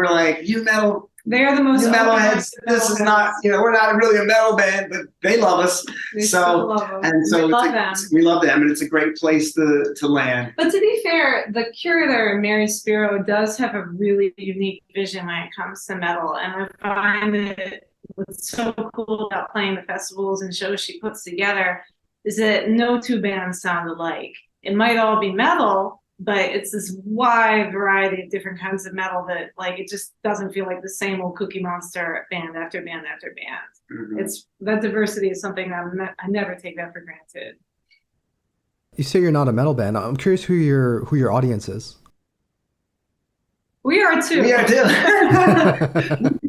like, you metal. They are the most metalheads. This is not, we're not really a metal band, but they love us. They still love them. And so we love them. We love them, and it's a great place to land. But to be fair, the curator, Mary Spiro, does have a really unique vision when it comes to metal. And I find that what's so cool about playing the festivals and shows she puts together is that no two bands sound alike. It might all be metal, but it's this wide variety of different kinds of metal that it just doesn't feel like the same old Cookie Monster band after band after band. Mm-hmm. It's that diversity is something that I never take that for granted. You say you're not a metal band. I'm curious who your audience is. We are too. We are too.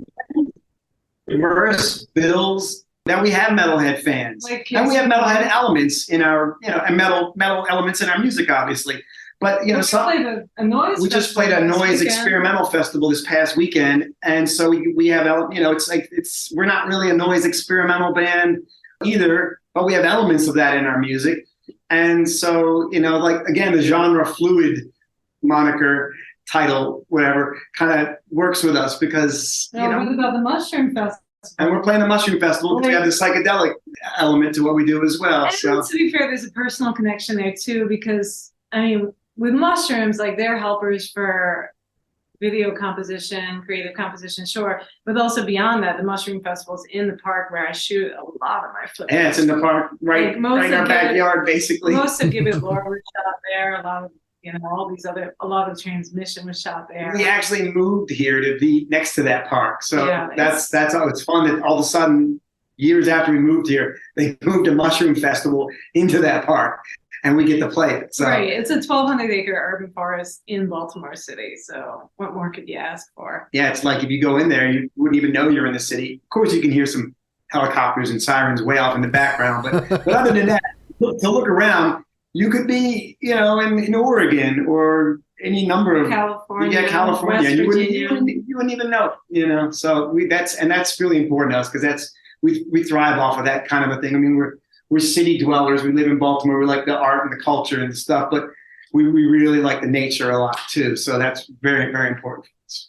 Verse, Bills. Now we have metalhead fans, and we have metalhead elements in our, and metal elements in our music, obviously. But we just played a noise experimental festival this past weekend, and so we have we're not really a noise experimental band either, but we have elements of that in our music, and so again the genre fluid moniker title whatever kind of works with us because what about the Mushroom Festival? And we're playing the Mushroom Festival because we have the psychedelic element to what we do as well. And so to be fair, there's a personal connection there too, because with mushrooms, they're helpers for video composition, creative composition, sure, but also beyond that, the Mushroom Festival's in the park where I shoot a lot of my footage. Yeah, it's in the park, right in our backyard, basically. Most of Gibbet Lore was shot there. A lot of a lot of transmission was shot there. We actually moved here to be next to that park. So that's how it's fun that all of a sudden, years after we moved here, they moved a Mushroom Festival into that park and we get to play it. So. Right. It's a 1,200-acre urban forest in Baltimore City. So what more could you ask for? Yeah, it's like if you go in there, you wouldn't even know you're in the city. Of course, you can hear some helicopters and sirens way off in the background. But other than that, to look around, you could be, in Oregon or any number of California. West you wouldn't even know, So that's really important to us because we thrive off of that kind of a thing. I mean, we're city dwellers. We live in Baltimore. We like the art and the culture and the stuff, but we really like the nature a lot too. So that's very, very important for us.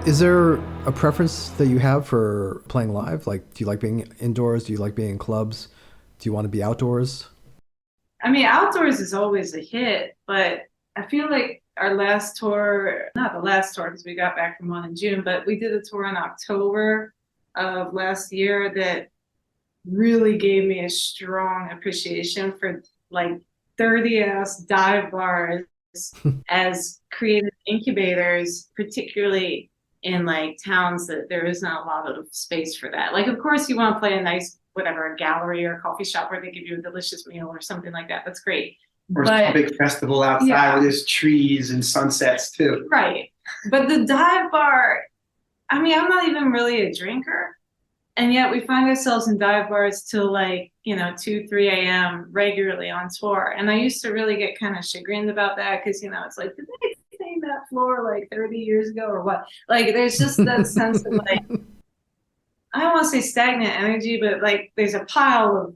Is there a preference that you have for playing live? Like, do you like being indoors? Do you like being in clubs? Do you want to be outdoors? I mean, outdoors is always a hit, but I feel like our last tour, not the last tour because we got back from one in June, but we did a tour in October of last year that really gave me a strong appreciation for like 30-ass dive bars as creative incubators, particularly in like towns that there is not a lot of space for that. Like, of course, you want to play a nice, whatever, a gallery or a coffee shop where they give you a delicious meal or something like that. That's great. Or a big festival outside where there's trees and sunsets too. Right. But the dive bar, I mean, I'm not even really a drinker. And yet we find ourselves in dive bars till like, 2, 3 a.m. regularly on tour. And I used to really get kind of chagrined about that because, it's like, did they clean that floor like 30 years ago or what? Like, there's just that sense of like, I don't want to say stagnant energy, but like there's a pile of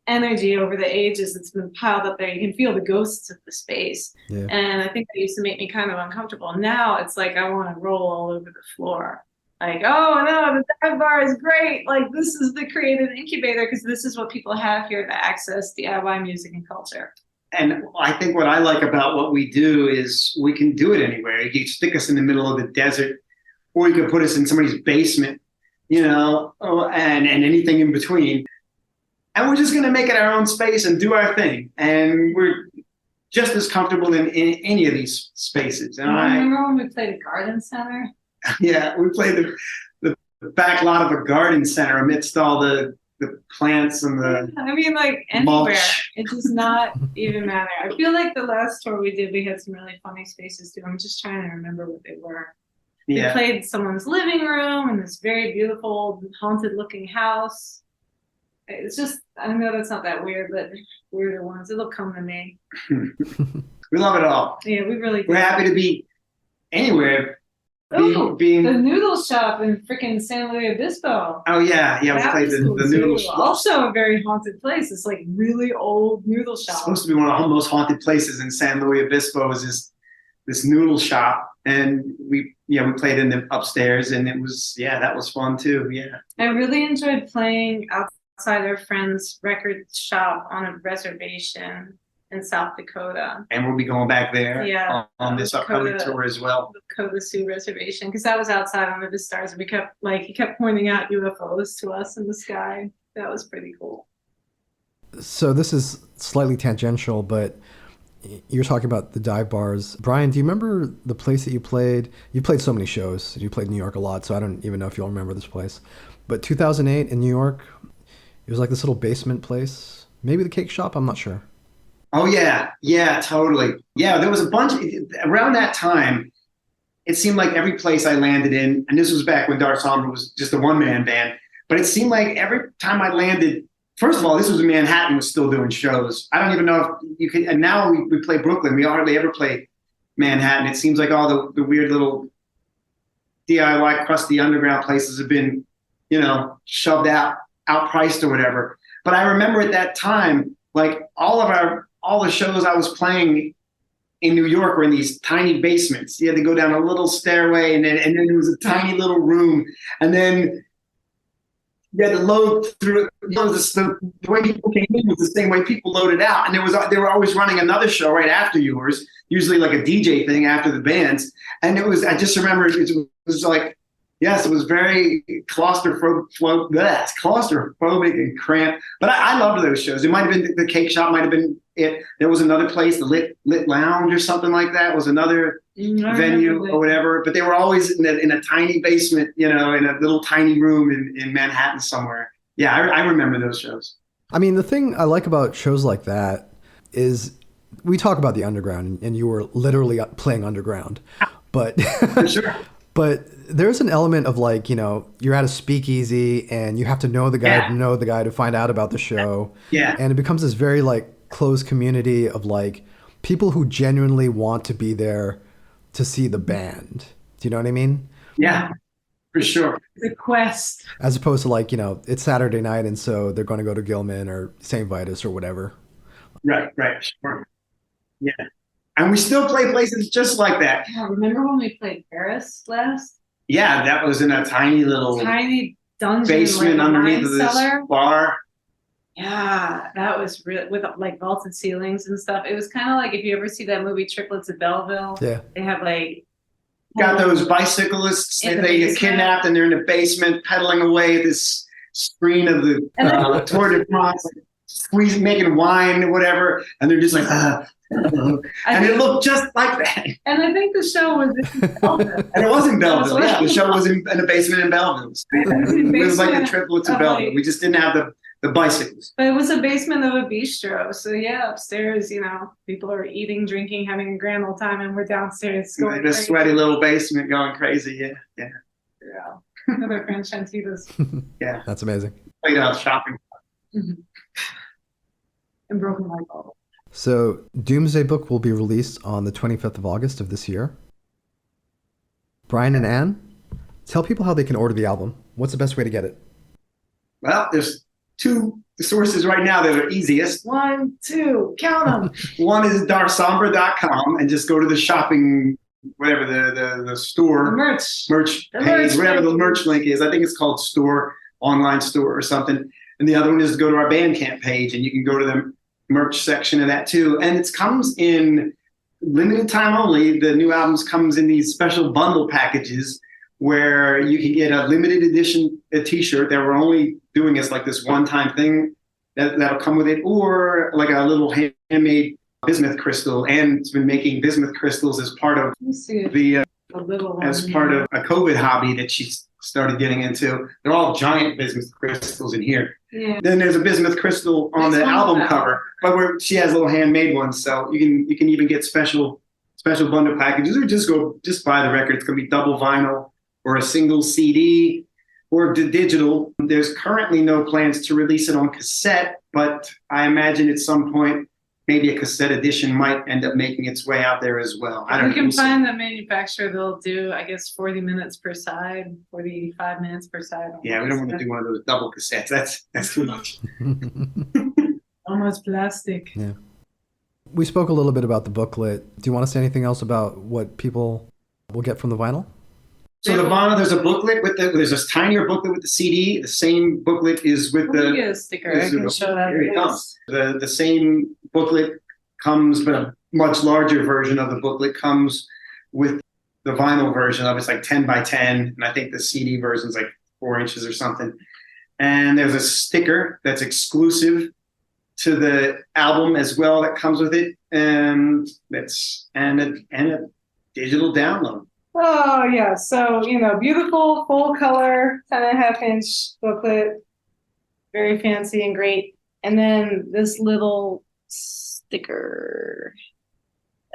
energy over the ages that's been piled up there. You can feel the ghosts of the space. Yeah. And I think that used to make me kind of uncomfortable. Now it's like I want to roll all over the floor. Like, oh no, the dive bar is great. Like, this is the creative incubator because this is what people have here to access DIY music and culture. And I think what I like about what we do is we can do it anywhere. You can stick us in the middle of the desert, or you could put us in somebody's basement, and anything in between. And we're just going to make it our own space and do our thing. And we're just as comfortable in any of these spaces. And remember when we played a garden center? Yeah, we played the back lot of a garden center amidst all the plants and the like anywhere. Mulch. It does not even matter. I feel like the last tour we did, we had some really funny spaces too. I'm just trying to remember what they were. Yeah. We played someone's living room in this very beautiful haunted looking house. It's just, I know that's not that weird, but weirder ones, it'll come to me. We love it all. Yeah, we really do. We're happy to be anywhere. Being the noodle shop in freaking San Luis Obispo. Oh yeah, we played the noodle shop. Also a very haunted place. It's like really old noodle shop. It's supposed to be one of the most haunted places in San Luis Obispo. Is this noodle shop, and we played in the upstairs, and it was that was fun too. Yeah, I really enjoyed playing outside our friend's record shop on a reservation in South Dakota. And we'll be going back there on this upcoming tour as well. The Dakota Sioux Reservation, because that was outside under the stars. And he kept pointing out UFOs to us in the sky. That was pretty cool. So this is slightly tangential, but you're talking about the dive bars. Brian, do you remember the place that you played? You played so many shows. You played New York a lot, so I don't even know if you'll remember this place. But 2008 in New York, it was like this little basement place. Maybe the cake shop? I'm not sure. Oh, yeah, totally. Yeah, there was a bunch around that time. It seemed like every place I landed in, and this was back when Darsombra was just a one-man band, but it seemed like every time I landed, first of all, this was in Manhattan, was still doing shows. I don't even know if you could, and now we play Brooklyn. We hardly ever play Manhattan. It seems like all the weird little DIY crusty underground places have been, shoved outpriced or whatever. But I remember at that time, like all the shows I was playing in New York were in these tiny basements. You had to go down a little stairway, and then there was a tiny little room, and then you had to load through. The way people came in was the same way people loaded out, and they were always running another show right after yours, usually like a DJ thing after the bands. And I just remember it was like. Yes, it was very claustrophobic and cramped. But I loved those shows. It might have been the cake shop, might have been it. There was another place, the Lit Lounge or something like that, was another venue or whatever. But they were always in a tiny basement, in a little tiny room in Manhattan somewhere. Yeah, I remember those shows. I mean, the thing I like about shows like that is we talk about the underground, and you were literally playing underground. But for sure. But there's an element of like, you're at a speakeasy and you have to know the guy to find out about the show. Yeah. And it becomes this very like close community of like people who genuinely want to be there to see the band. Do you know what I mean? Yeah, for sure. The quest. As opposed to like, it's Saturday night and so they're going to go to Gilman or St. Vitus or whatever. Right, sure. Yeah. And we still play places just like that. Yeah, remember when we played Paris last? Yeah, that was in a tiny little tiny dungeon, basement like underneath wine of this cellar. bar. Yeah, that was really with like vaulted ceilings and stuff. It was kind of like if you ever see that movie Triplets of Belleville. Yeah. They have like Got those bicyclists In that the they get basement. kidnapped and they're in the basement pedaling away this screen of the And then- Tour de France, squeezing, making wine, whatever, and they're just like, and it looked just like that. And I think the show was in Belleville. And it was in Belleville. That's Yeah, the right. show was in a basement in Belleville. It was like the triplets of Belleville. We just didn't have the bicycles. But it was a basement of a bistro. So yeah, upstairs, people are eating, drinking, having a grand old time, and we're downstairs going The crazy. sweaty little basement going crazy. Yeah. Yeah. Another French Chantitas. Yeah. That's amazing. Played out shopping. And broken light bulb. So, Dumesday Book will be released on the 25th of August of this year. Brian and Anne, tell people how they can order the album. What's the best way to get it? Well, there's two sources right now that are easiest. 1, 2, count them. One is darsombra.com and just go to the shopping, whatever the store, The merch. merch The page, merch whatever the page. merch link is. I think it's called store, online store or something. And the other one is to go to our Bandcamp page and you can go to the merch section of that too. And it comes in limited time only. The new albums comes in these special bundle packages where you can get a limited edition t-shirt that we're only doing as like this one-time thing that'll come with it, or like a little handmade bismuth crystal. And it's been making bismuth crystals as part of Let me see it. the A little one. as part of a COVID hobby that she started getting into. They're all giant bismuth crystals in here. Yeah. Then there's a bismuth crystal on the It's on album the cover, but where she has little handmade ones, so you can even get special bundle packages, or just buy the record. It's gonna be double vinyl or a single CD or digital. There's currently no plans to release it on cassette, but I imagine at some point maybe a cassette edition might end up making its way out there as well. I don't You can know. find the manufacturer, they'll do, I guess, 40 minutes per side, 45 minutes per side. Yeah, we don't want to do one of those double cassettes. That's too much. Almost plastic. Yeah. We spoke a little bit about the booklet. Do you want to say anything else about what people will get from the vinyl? So the vinyl, there's a booklet there's this tinier booklet with the CD. The same booklet is with Let me the get a sticker. I can show that. Here it comes. The same booklet comes, but a much larger version of the booklet comes with the vinyl version of it. It's like 10 by 10, and I think the CD version is like 4 inches or something. And there's a sticker that's exclusive to the album as well that comes with it, and a digital download. Oh yeah, so beautiful full color 10.5-inch booklet, very fancy and great. And then this little sticker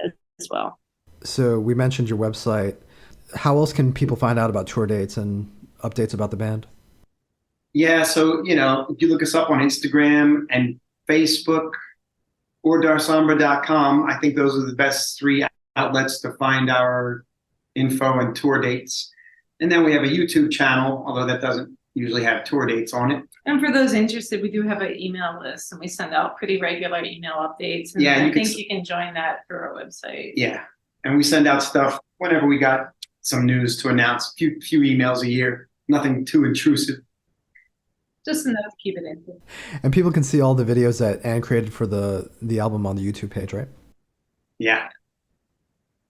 as well. So we mentioned your website. How else can people find out about tour dates and updates about the band? Yeah, so if you look us up on Instagram and Facebook or darsombra.com, I think those are the best three outlets to find our info and tour dates. And then we have a YouTube channel, although that doesn't usually have tour dates on it. And for those interested, we do have an email list, and we send out pretty regular email updates. And Yeah, I you can think you can join that through our website. Yeah, and we send out stuff whenever we got some news to announce. Few emails a year, nothing too intrusive. Just enough to keep it in. And people can see all the videos that Anne created for the album on the YouTube page, right? Yeah.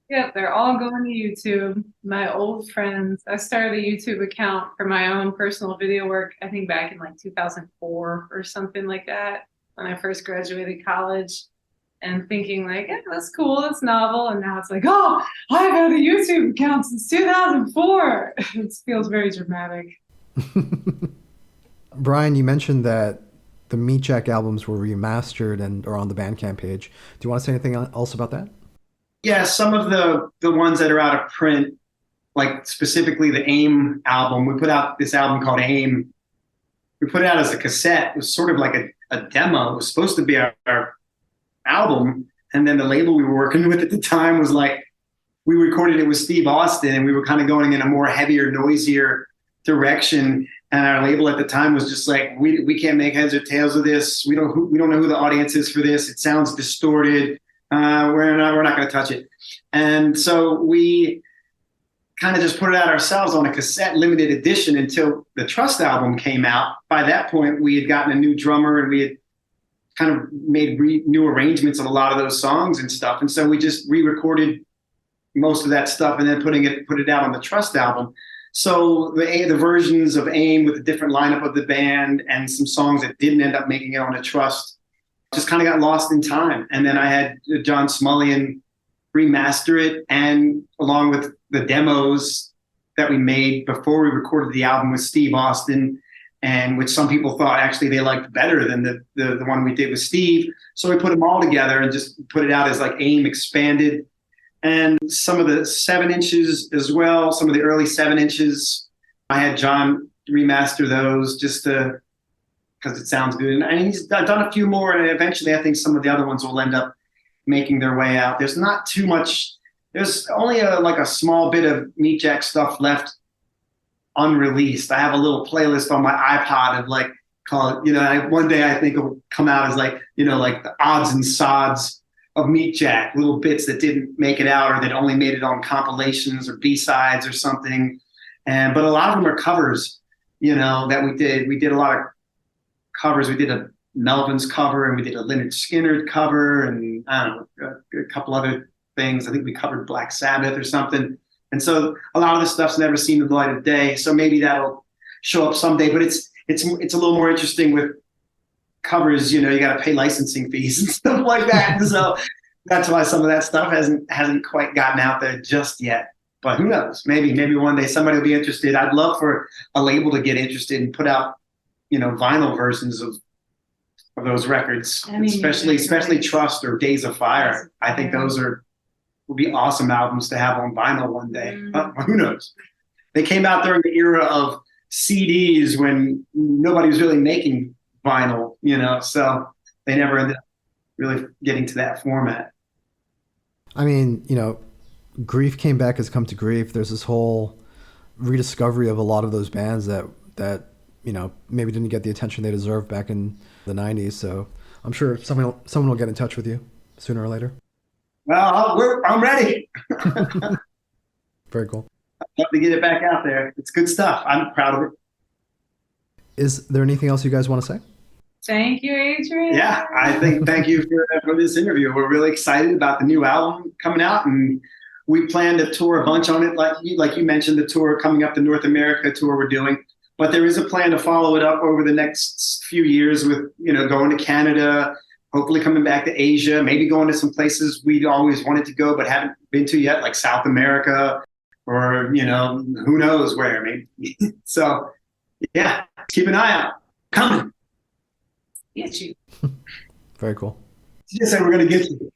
Yep, they're all going to YouTube. My old friends, I started a YouTube account for my own personal video work, I think back in like 2004 or something like that, when I first graduated college, and thinking like, yeah, that's cool, that's novel. And now it's like, oh, I've had a YouTube account since 2004. It feels very dramatic. Brian, you mentioned that the Meat Jack albums were remastered and are on the Bandcamp page. Do you want to say anything else about that? Yeah, some of the ones that are out of print, like specifically the AIM album, we put out this album called AIM. We put it out as a cassette. It was sort of like a demo. It was supposed to be our album. And then the label we were working with at the time was like, we recorded it with Steve Austin, and we were kind of going in a more heavier, noisier direction. And our label at the time was just like, we can't make heads or tails of this. We don't know who the audience is for this. It sounds distorted. We're not going to touch it. And so we kind of just put it out ourselves on a cassette limited edition until the Trust album came out. By that point, we had gotten a new drummer and we had kind of made new arrangements of a lot of those songs and stuff. And so we just re-recorded most of that stuff and then put it out on the Trust album. So the versions of AIM with a different lineup of the band and some songs that didn't end up making it on the Trust just kind of got lost in time. And then I had Jon Smulyan remaster it, and along with the demos that we made before we recorded the album with Steve Austin, and which some people thought actually they liked better than the one we did with Steve. So we put them all together and just put it out as like AIM expanded. And some of the 7 inches as well, some of the early 7 inches, I had John remaster those just because it sounds good. And he's done a few more, and eventually I think some of the other ones will end up making their way out. There's not too much. There's only like a small bit of Meat Jack stuff left unreleased. I have a little playlist on my iPod of like, called, one day I think it'll come out as like, like the odds and sods of Meat Jack, little bits that didn't make it out or that only made it on compilations or B-sides or something. But a lot of them are covers, that we did. We did a lot of covers. We did a Melvin's cover, and we did a Lynyrd Skynyrd cover, and I don't know, a couple other things. I think we covered Black Sabbath or something. And so a lot of this stuff's never seen the light of day. So maybe that'll show up someday. But it's a little more interesting with covers. You got to pay licensing fees and stuff like that. So that's why some of that stuff hasn't quite gotten out there just yet. But who knows? Maybe one day somebody will be interested. I'd love for a label to get interested and put out, vinyl versions of those records, especially Trust or Days of Fire. I think those would be awesome albums to have on vinyl one day. Who knows? They came out during the era of CDs when nobody was really making vinyl, so they never ended up really getting to that format. I mean, grief came back has come to grief. There's this whole rediscovery of a lot of those bands that maybe didn't get the attention they deserved back in the 90s. So I'm sure someone will get in touch with you sooner or later. Well, I'm ready. Very cool. I'd love to get it back out there. It's good stuff. I'm proud of it. Is there anything else you guys want to say? Thank you, Adrian. Yeah, thank you for this interview. We're really excited about the new album coming out, and we plan to tour a bunch on it. Like you mentioned, the tour coming up, the North America tour we're doing. But there is a plan to follow it up over the next few years with, going to Canada, hopefully coming back to Asia, maybe going to some places we'd always wanted to go but haven't been to yet, like South America or, who knows where, maybe. So, yeah, keep an eye out. Coming. Get you. Very cool. Just say we're going to get you.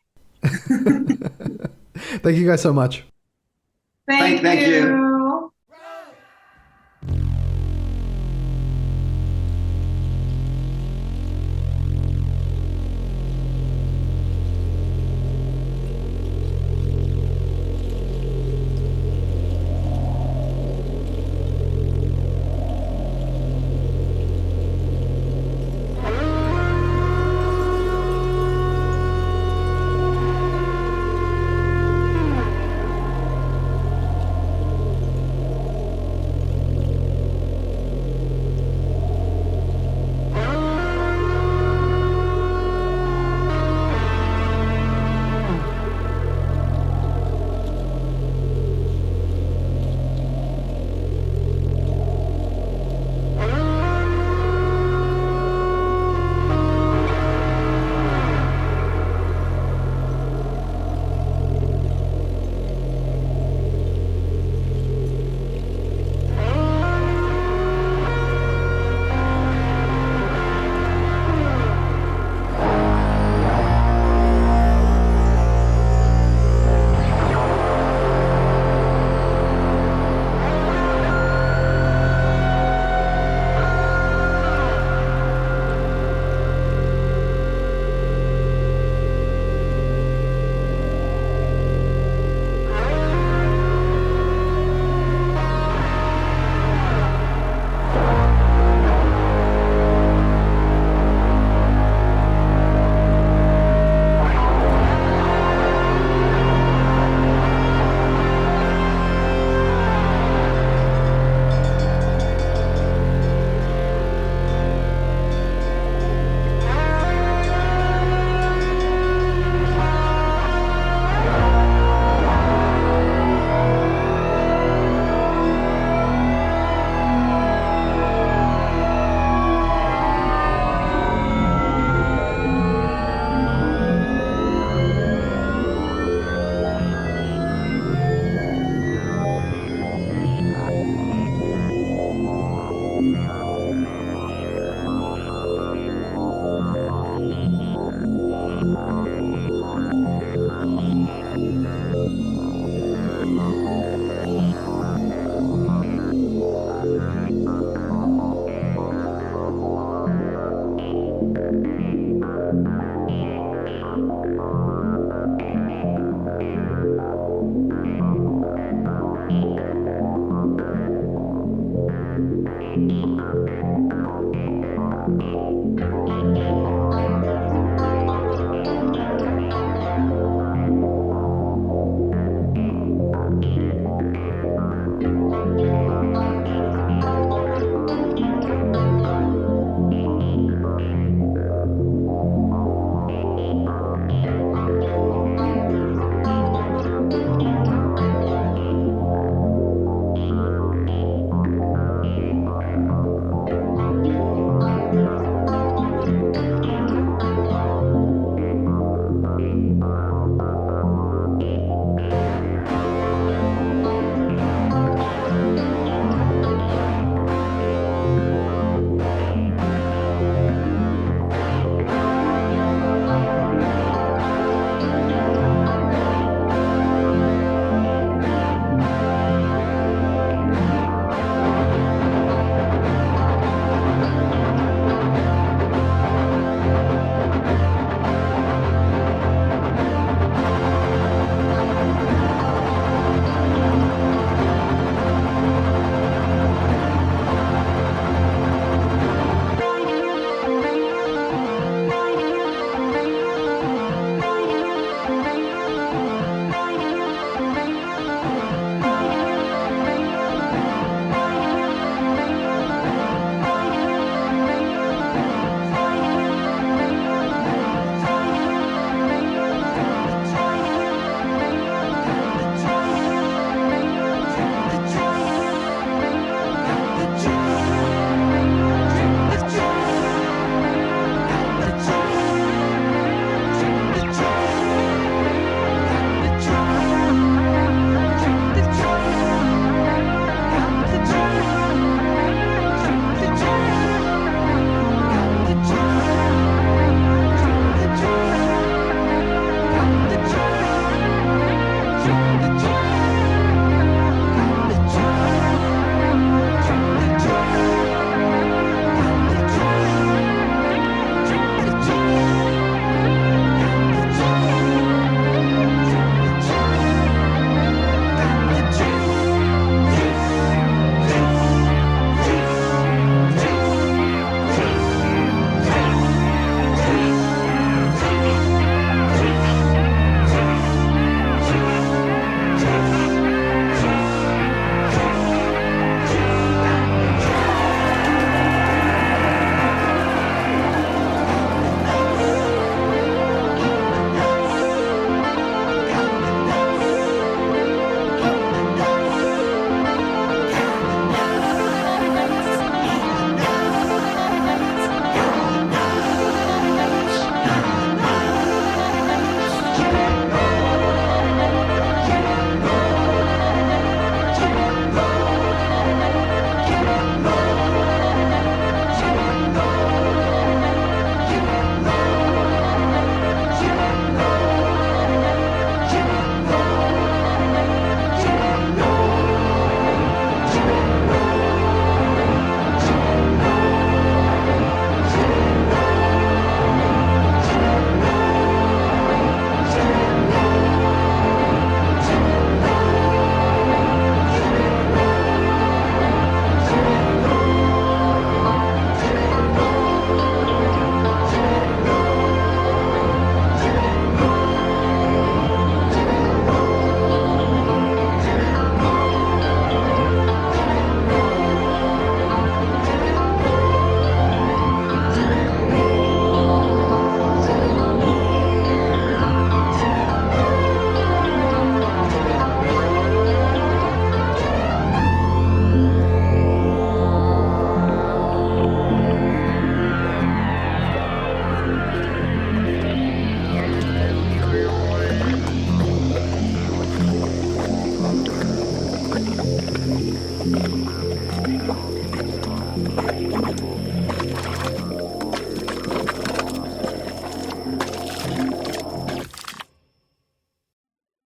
Thank you guys so much. Thank you.